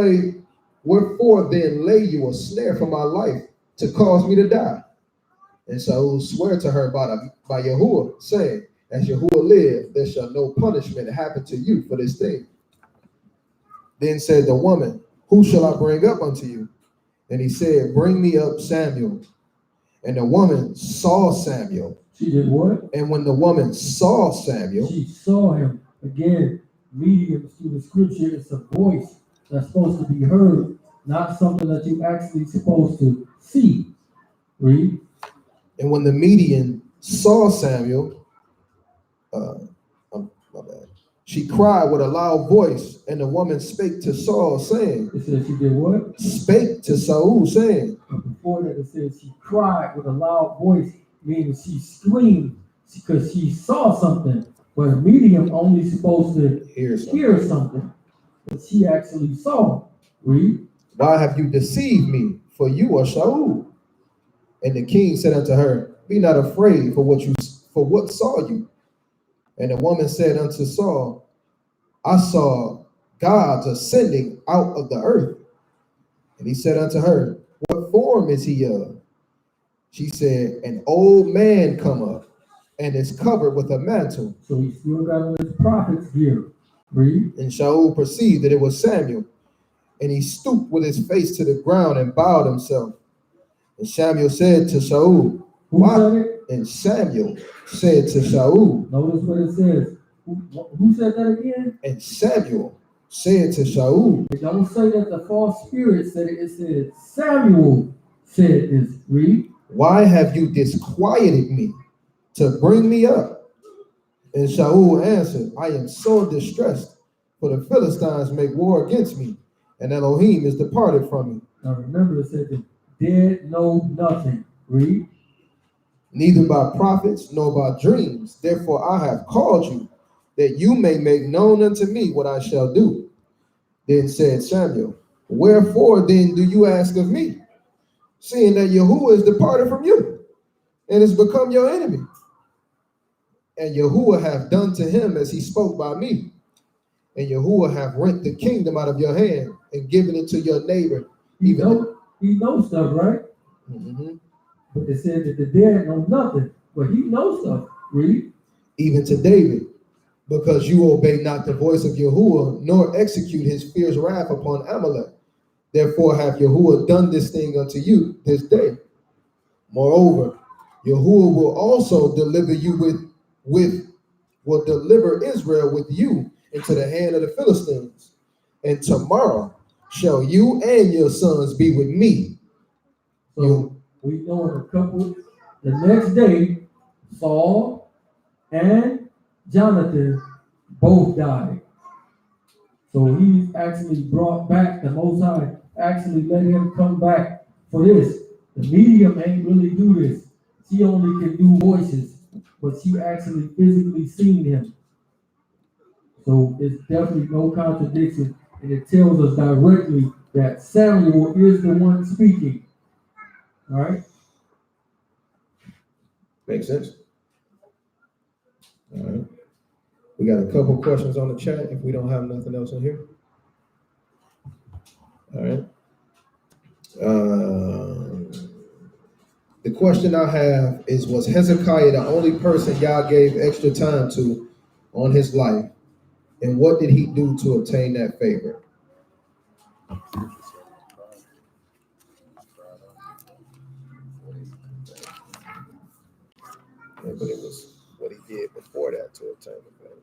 lay you a snare for my life to cause me to die? And Shaul sware to her by Yahuwah, saying, as Yahuwah live, there shall no punishment happen to you for this thing. Then said the woman, who shall I bring up unto you? And he said, bring me up Samuel. And the woman saw Samuel. She did what? And when the woman saw Samuel, she saw him. Again, mediums through the scripture, it's a voice that's supposed to be heard, not something that you actually supposed to see. Read. And when the medium saw Samuel, my bad, she cried with a loud voice, and the woman spake to Saul, saying, It says she did what? Spake to Saul, saying. But before that, it says she cried with a loud voice, meaning she screamed because she saw something. But a medium only supposed to hear something. But she actually saw. Read. Why have you deceived me? For you are Shaul. And the king said unto her, be not afraid for what saw you. And the woman said unto Saul, I saw gods ascending out of the earth. And he said unto her, what form is he of? She said, an old man come up, and is covered with a mantle. So he still got on his prophet's gear. Read. And Shaul perceived that it was Samuel, and he stooped with his face to the ground and bowed himself. And Samuel said to Shaul, Who said it? And Samuel said to Shaul. Notice what it says. Who said that again? And Samuel said to Shaul. It don't say that the false spirit said it. It said Samuel said this. Read. Why have you disquieted me to bring me up? And Shaul answered, I am so distressed, for the Philistines make war against me, and Elohim is departed from me. Now remember, it said the dead know nothing. Read. Neither by prophets nor by dreams. Therefore I have called you, that you may make known unto me what I shall do. Then said Samuel, wherefore then do you ask of me, seeing that Yahuwah is departed from you, and has become your enemy? And Yahuwah hath done to him as he spoke by me. And Yahuwah hath rent the kingdom out of your hand, and given it to your neighbor. He knows stuff, right? Mm-hmm. But it said that the dead know nothing, but he knows stuff. Read. Even to David, because you obey not the voice of Yahuwah, nor execute his fierce wrath upon Amalek. Therefore hath Yahuwah done this thing unto you this day. Moreover, Yahuwah will also deliver you will deliver Israel with you into the hand of the Philistines. And tomorrow shall you and your sons be with me. So we know in a couple, the next day, Saul and Jonathan both died. So he's actually brought back, the Most High actually let him come back for this. The medium ain't really do this. She only can do voices, but she actually physically seen him. So it's definitely no contradiction, and it tells us directly that Samuel is the one speaking. All right? Makes sense. All right. We got a couple questions on the chat if we don't have nothing else in here. All right. The question I have is, was Hezekiah the only person Yah gave extra time to on his life? And what did he do to obtain that favor? Yeah, but it was what he did before that to obtain the favor.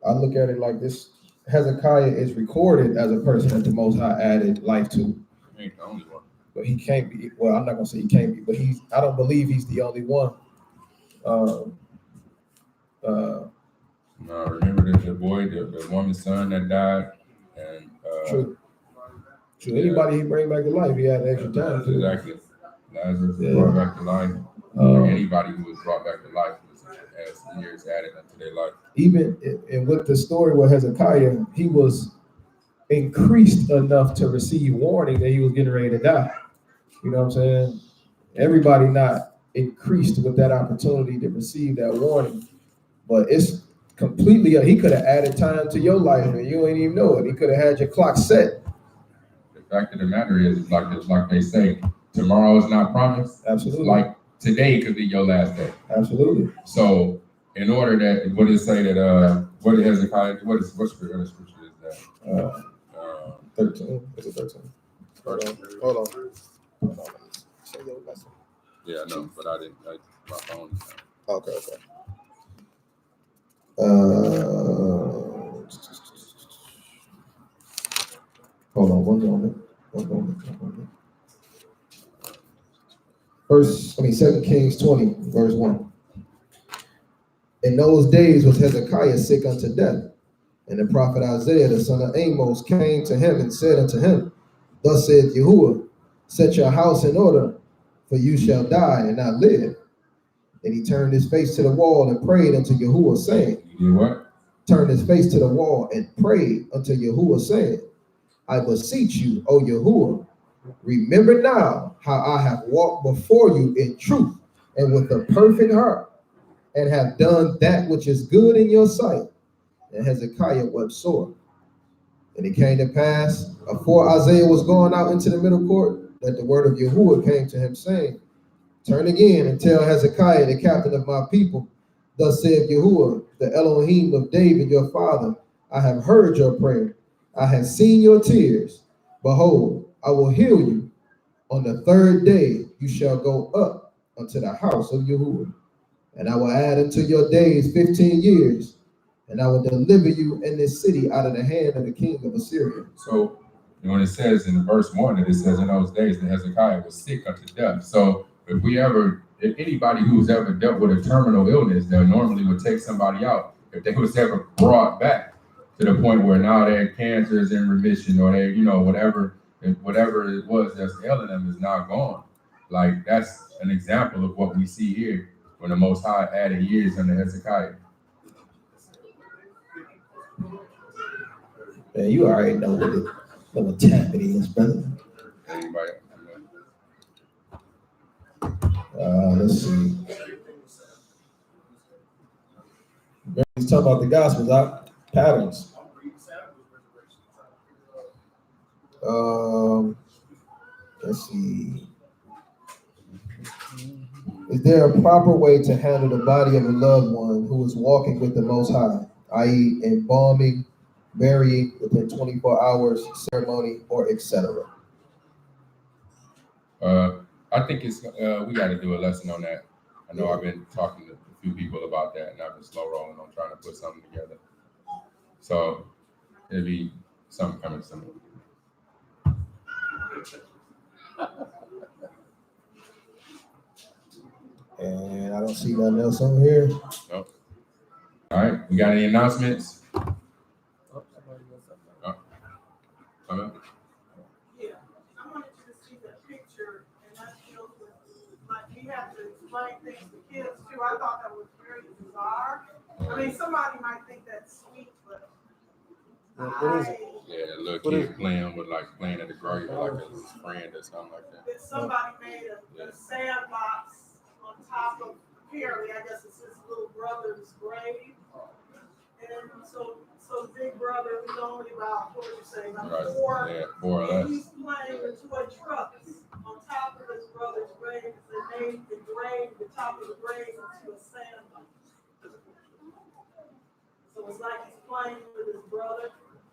I look at it like this: Hezekiah is recorded as a person that the Most High added life to. He ain't the only one. But he can't be. Well, I'm not gonna say he can't be, but I don't believe he's the only one. Remember the boy, the woman's son that died, and True. Anybody he bring back to life, he had extra time. Exactly. Lazarus was Yeah. brought back to life. Anybody who was brought back to life was as years added unto their life. Even and with the story with Hezekiah, he was increased enough to receive warning that he was getting ready to die. You know what I'm saying? Everybody not increased with that opportunity to receive that warning, but it's completely. He could have added time to your life and you ain't even know it. He could have had your clock set. The fact of the matter is, like they say, tomorrow is not promised. Absolutely. Like today could be your last day. Absolutely. So, in order that, what does it say that what did Hezekiah? What scripture is that? 13. Is it 13? Hold on. Yeah, I know, but I didn't. My phone. Okay. Hold on one moment. 2 Kings 20, verse 1. In those days was Hezekiah sick unto death, and the prophet Isaiah, the son of Amos, came to him and said unto him, Thus saith Yahuwah, set your house in order, for you shall die and not live. And he turned his face to the wall and prayed unto Yahuwah, saying, You did what? Turned his face to the wall and prayed unto Yahuwah, saying, I beseech you, O Yahuwah, remember now how I have walked before you in truth and with a perfect heart, and have done that which is good in your sight. And Hezekiah wept sore. And it came to pass, afore Isaiah was gone out into the middle court, that the word of Yahuwah came to him, saying, Turn again and tell Hezekiah, the captain of my people, Thus saith Yahuwah, the Elohim of David your father, I have heard your prayer. I have seen your tears. Behold, I will heal you. On the third day you shall go up unto the house of Yahuwah. And I will add unto your days 15 years. And I will deliver you in this city out of the hand of the king of Assyria. So when it says in verse 1 that it says in those days that Hezekiah was sick unto death. So if anybody who's ever dealt with a terminal illness that normally would take somebody out, if they was ever brought back to the point where now their cancer is in remission, or they, whatever it was that's ailing them is now gone. Like, that's an example of what we see here when the Most High added years under Hezekiah. Man, you already know what tap it is, brother. Anybody? Let's see. He's talking about the Gospels, patterns. Let's see. Is there a proper way to handle the body of a loved one who is walking with the Most High, i.e., embalming, burying within 24 hours, ceremony, or etc.? I think it's we got to do a lesson on that. I know I've been talking to a few people about that, and I've been slow rolling on trying to put something together. So it'll be something coming soon. And I don't see nothing else on here. Nope. All right, we got any announcements? Yeah, I wanted you to see the picture, and that deals with, like, we have to explain things to kids too. I thought that was very bizarre. I mean, somebody might think that's sweet, but What is it? Yeah, a little kid playing at the grave, like his friend or something like that. somebody made a sandbox on top of, apparently, I guess it's his little brother's grave. And so big brother, who's only about, what would you say, about Right. 4. Yeah, 4 or less. He's playing with toy trucks on top of his brother's grave. They made the top of the grave into a sandbox. So it's like he's playing with his brother,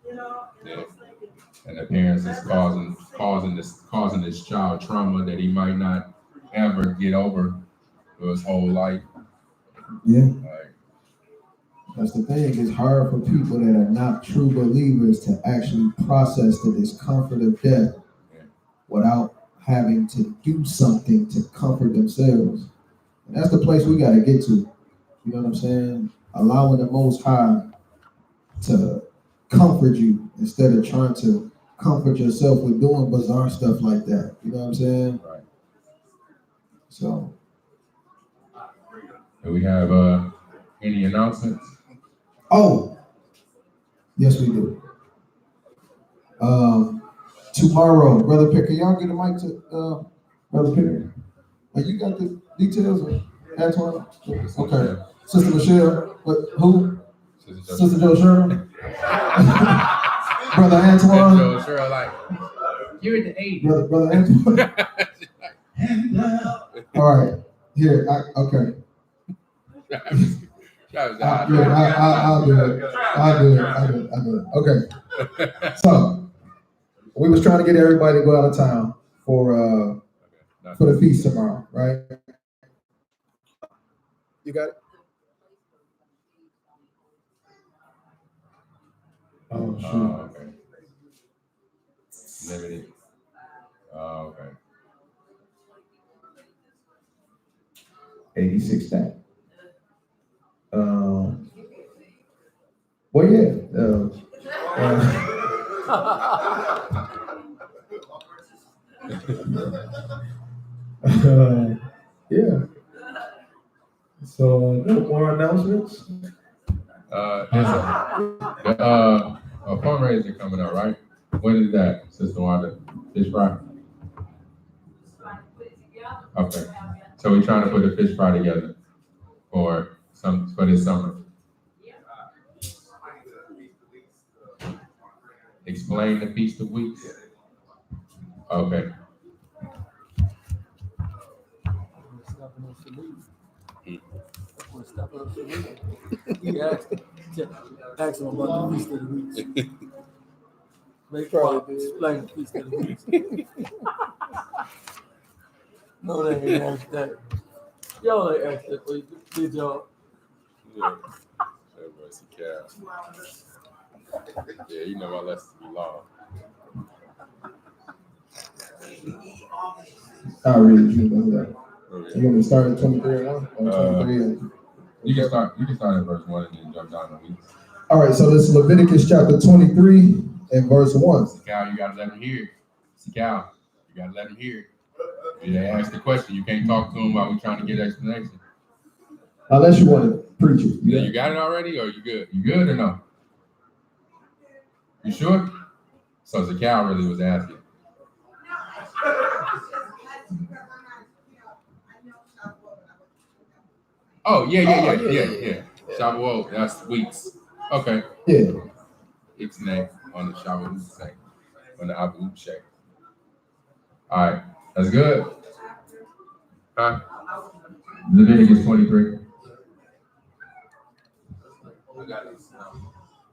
and I was thinking. And the parents is causing this child trauma that he might not ever get over for his whole life. Yeah. Like, that's the thing. It's hard for people that are not true believers to actually process the discomfort of death without having to do something to comfort themselves. And that's the place we got to get to. You know what I'm saying? allowing the Most High to comfort you instead of trying to comfort yourself with doing bizarre stuff like that. You know what I'm saying? Right. So, Do we have any announcements? oh, yes, we do. Tomorrow, Brother Pick, can y'all get a mic to Brother Pick? You got the details of Antoine? Okay. Sister Michelle, who? Sister Joe Sherman. Brother Antoine. Joe Sherman, like, you're in the 80s. Brother Antoine. All right. Here, okay. I'll do it. Okay. So, we was trying to get everybody to go out of town for the feast tomorrow, right? You got it? Oh, shoot. Oh, okay. Limited. Oh, okay. 86 that. Well, yeah. Yeah. So, no more announcements? A fundraiser coming up, right? When is that, Sister Wanda? Fish fry? Okay. So we're trying to put a fish fry together for this summer. Explain the Feast of Weeks. Okay. He asked him about the Feast of the Weeks. Make explain the Feast of the Weeks. No, they ain't asked that. Y'all ain't asked that, please. Did y'all? Yeah. Everybody's a cow. Yeah, you know my lessons be long. I really do know that. You want me to start at 23 and 1? 23 and... You can start at verse 1 and then jump down the weeks. All right, so this is Leviticus chapter 23 and verse 1. Cal, you gotta let him hear. Cal, you gotta let him hear. If they ask the question, you can't talk to him while we're trying to get explanation. Unless you want to preach it. Yeah, you got it already, or you good? You good or no? You sure? So Cal really was asking. Oh, yeah. Shavuot, that's weeks. Okay. Yeah. It's name on the Shavuot thing, on the Abu Shek. All right, that's good. Huh? Leviticus 23. I got it.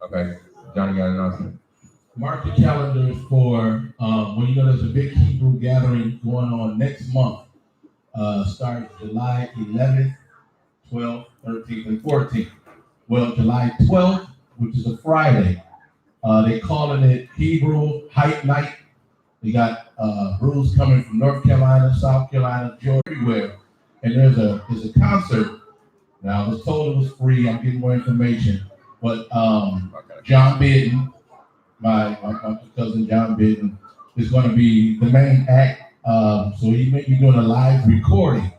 Okay, Johnny got an announcement. Mark the calendars for there's a big Hebrew gathering going on next month. Starts July 11th, 12th, 13th, and 14th. Well, July 12th, which is a Friday, they calling it Hebrew Hype Night. They got brews coming from North Carolina, South Carolina, Georgia, everywhere. And there's a concert. Now, I was told it was free. I'm getting more information. But John Bidden, my cousin John Bidden, is going to be the main act. So he may be doing a live recording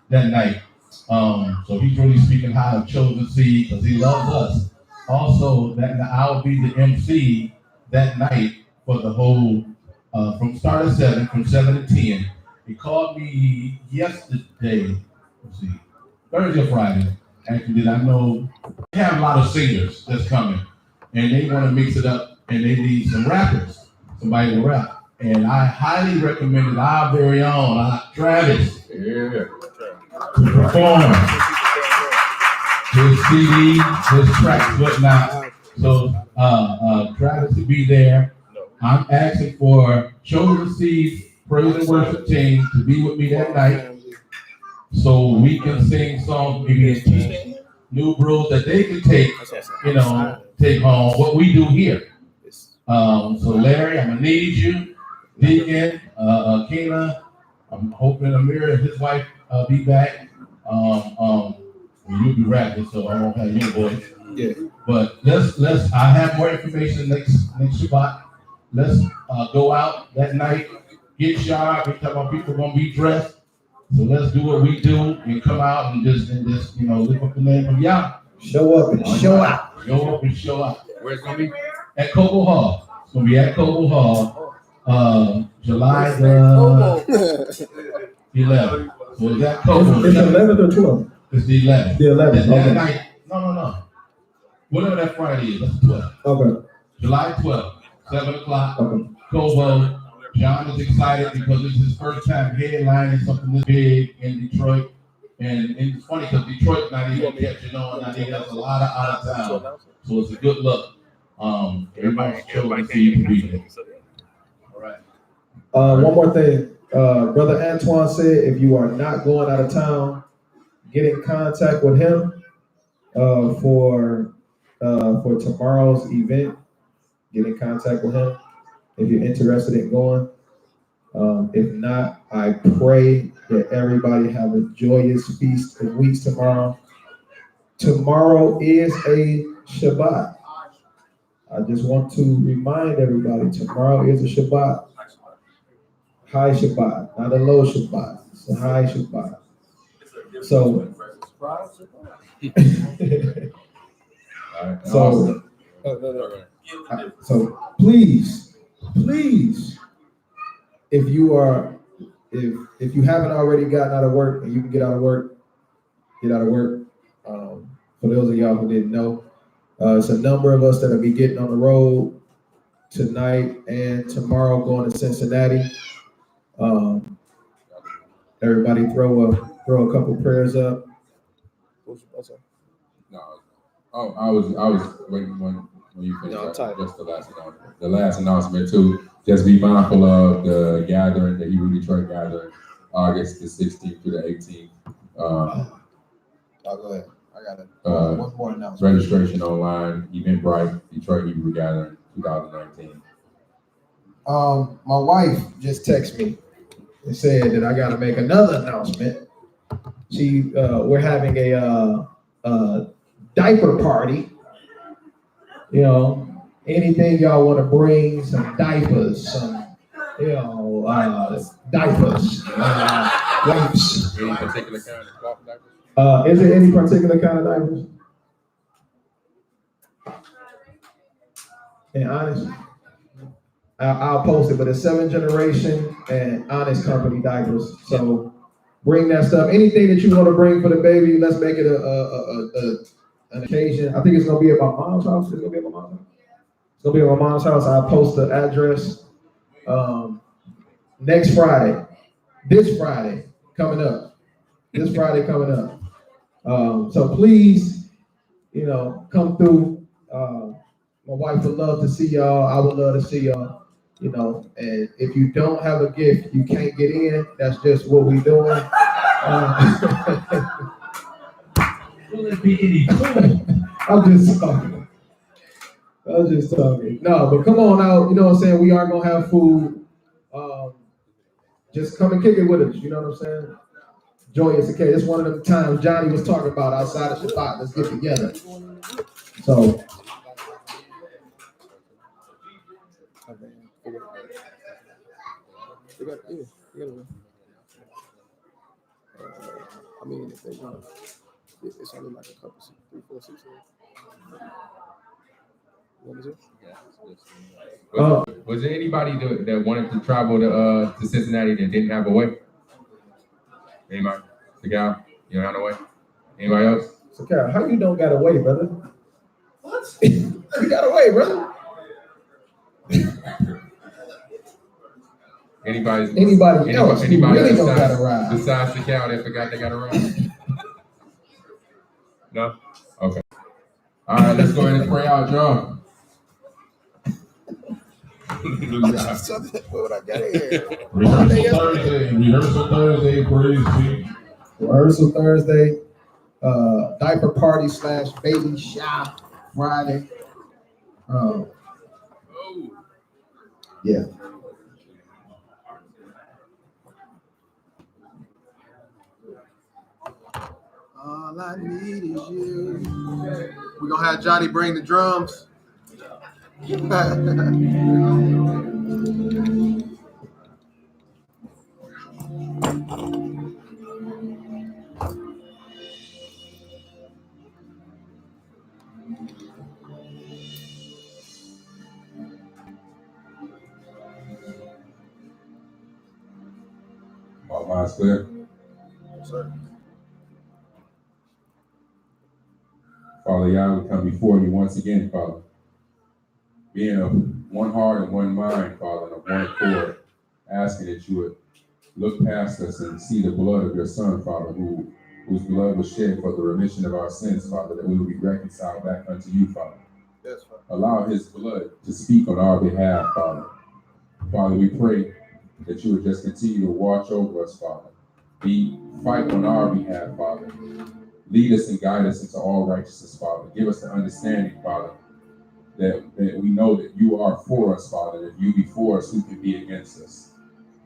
that night. So he's really speaking high of Chosen Seed because he loves us. Also, that I'll be the MC that night for the whole, from start at 7, from 7 to 10. He called me yesterday, Thursday or Friday. Actually, did I know they have a lot of singers that's coming, and they want to mix it up, and they need some rappers, somebody to rap. And I highly recommended our very own Travis to perform his CD, his tracks, whatnot. So Travis to be there. I'm asking for Chosen Seed Praise and Worship team to be with me that night, so we can sing songs, maybe teach new brews that they can take, take home. What we do here. So Larry, I'm gonna need you. Deacon, Kena, I'm hoping Amir and his wife be back. You'll be rapping, so I won't have your voice. Yeah. But let's. I have more information next Shabbat. Let's go out that night, get shot. We talk about people gonna be dressed. So let's do what we do and come out and just lift up the name of Yah. Show up and show out. Show up and show out. Where's it gonna be? At Coble Hall. It's gonna be at Coble Hall, July the 11th. So is that Coble? It's 11th or 12th? It's the 11th. The 11th. That Okay. night. No. Whatever that Friday is, that's 12th. Okay. July 12th, 7 o'clock. Okay. Cobo. John is excited because it's his first time headlining something this big in Detroit. And it's funny because Detroit's not even catching on. I think that's a lot of out of town. So it's a good look. Everybody can see you be there. All right. One more thing. Brother Antoine said if you are not going out of town, get in contact with him for tomorrow's event. Get in contact with him if you're interested in going. If not, I pray that everybody have a joyous feast of weeks tomorrow. Tomorrow is a Shabbat. I just want to remind everybody, tomorrow is a Shabbat. High Shabbat, not a low Shabbat. It's a high Shabbat. So, so please, if you haven't already gotten out of work and you can get out of work, get out of work. For those of y'all who didn't know, it's a number of us that will be getting on the road tonight and tomorrow going to Cincinnati. Everybody throw a couple prayers up. No. Oh, I was waiting when you finished. Just the last announcement. The last announcement too. Just be mindful of the gathering, the Hebrew Detroit gathering, August the 16th through the 18th. Go ahead. I got it. One more announcement. Registration online, Eventbrite, Detroit Hebrew Gathering 2019. My wife just texted me and said that I got to make another announcement. We're having a diaper party. You know, anything y'all want to bring, some diapers, diapers, wipes. Any particular kind of cloth diapers? Is there any particular kind of diapers? And honest, I'll post it, but it's 7th generation and Honest Company diapers. So bring that stuff. Anything that you want to bring for the baby, let's make it an occasion. I think it's gonna be at my mom's house. It's gonna be at my mom's house. It's gonna be at my mom's house. I'll post the address next Friday. This Friday coming up. So please, come through. My wife would love to see y'all. I would love to see y'all. And if you don't have a gift, you can't get in. That's just what we're doing. Will it be any food? I'm just talking. No, but come on out. You know what I'm saying? We are gonna have food. Just come and kick it with us. You know what I'm saying? Joyous occasion. It's one of them times Johnny was talking about outside of Shabbat. Let's get together. So. I mean, if they want, it's only like a couple, 3, 4, 6. What is it? Was there anybody that wanted to travel to Cincinnati that didn't have a way? Anybody? The guy? You don't have a way? Anybody else? So, Carol, how you don't got away, brother? What? You got away, brother. Anybody else? Anybody really besides, don't got a ride. Besides the cow that forgot they got a ride? No? Okay. All right, let's go ahead and pray out, y'all. What I got here? Rehearsal Thursday, praise team. Rehearsal Thursday, diaper party / baby shower Friday. Yeah. All I need is you. We're gonna have Johnny bring the drums. All minds clear. Sir. Father, Yah, we come before you once again, Father. Being of one heart and one mind, Father, and of one accord, asking that you would look past us and see the blood of your Son, Father, whose blood was shed for the remission of our sins, Father, that we will be reconciled back unto you, Father. Yes, Father. Allow his blood to speak on our behalf, Father. Father, we pray that you would just continue to watch over us, Father. Fight on our behalf, Father. Lead us and guide us into all righteousness, Father. Give us the understanding, Father, that we know that you are for us, Father. If you be for us, who can be against us?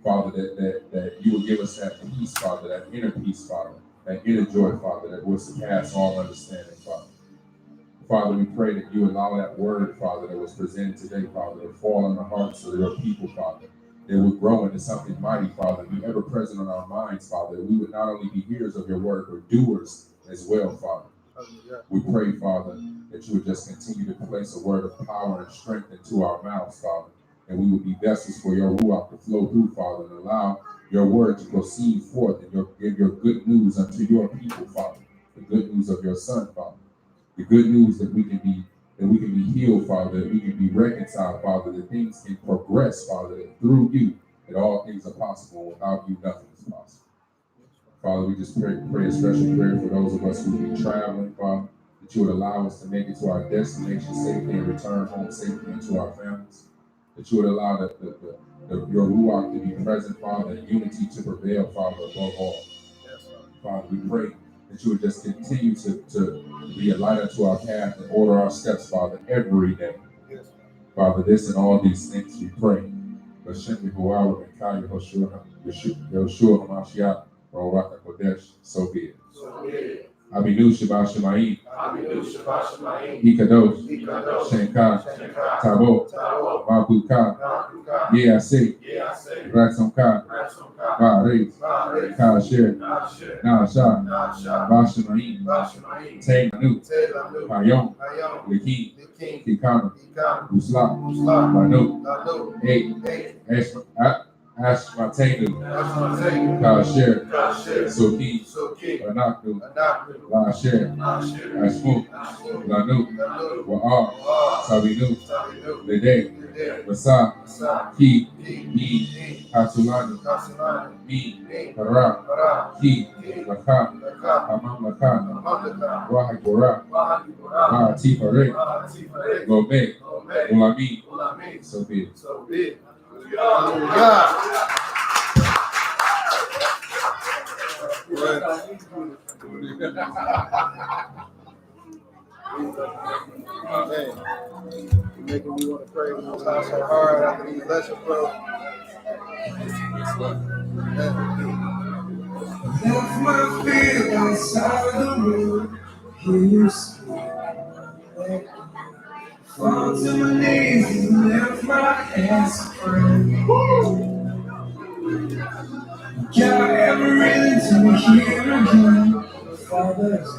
Father, that you will give us that peace, Father, that inner peace, Father, that inner joy, Father, that will surpass all understanding, Father. Father, we pray that you allow that word, Father, that was presented today, Father, to fall on the hearts of your people, Father. That would grow into something mighty, Father, be ever present on our minds, Father. That we would not only be hearers of your word, but doers as well, Father. We pray, Father, that you would just continue to place a word of power and strength into our mouths, Father. And we would be vessels for your ruach to flow through, Father, and allow your word to proceed forth and give your good news unto your people, Father. The good news of your Son, Father. The good news that we can be healed, Father, that we can be reconciled, Father, that things can progress, Father, that through you, that all things are possible. Without you, nothing is possible. Father, we just pray a special prayer for those of us who will be traveling, Father, that you would allow us to make it to our destination safely and return home safely into our families. That you would allow your ruach to be present, Father, and unity to prevail, Father, above all. Father, we pray that you would just continue to be a light unto our path and order our steps, Father, every day. Father, this and all these things we pray. So be it. Abinu Shabbat Shemaim. Hikadosh. Shenka. Tabo. Mabuka. Yease. Ratzonka. Ba'aretz. Kasher. Nasha. Bashemaim. Te'anu. Hayom. Lekim. Kikana. Usla. Banu. Ashmatenu. Kasher. Soki. Anaknu. Lasher. Ashmu. Lanu. Wa'ar. Sabinu. Lede. Wasa. Ki. Mi. Hatulani. Mi. Hara. Ki. Laka. Hamam Laka. Wahi Bora. Wa'ati Pare. Gome. Ulami. So be it. Hallelujah. Man, you're making me want to pray so hard after these lessons, bro. Left my feet outside the room. Hear you speak. Fall to my knees and lift my hands to pray. God, ever reason to hear again. Father's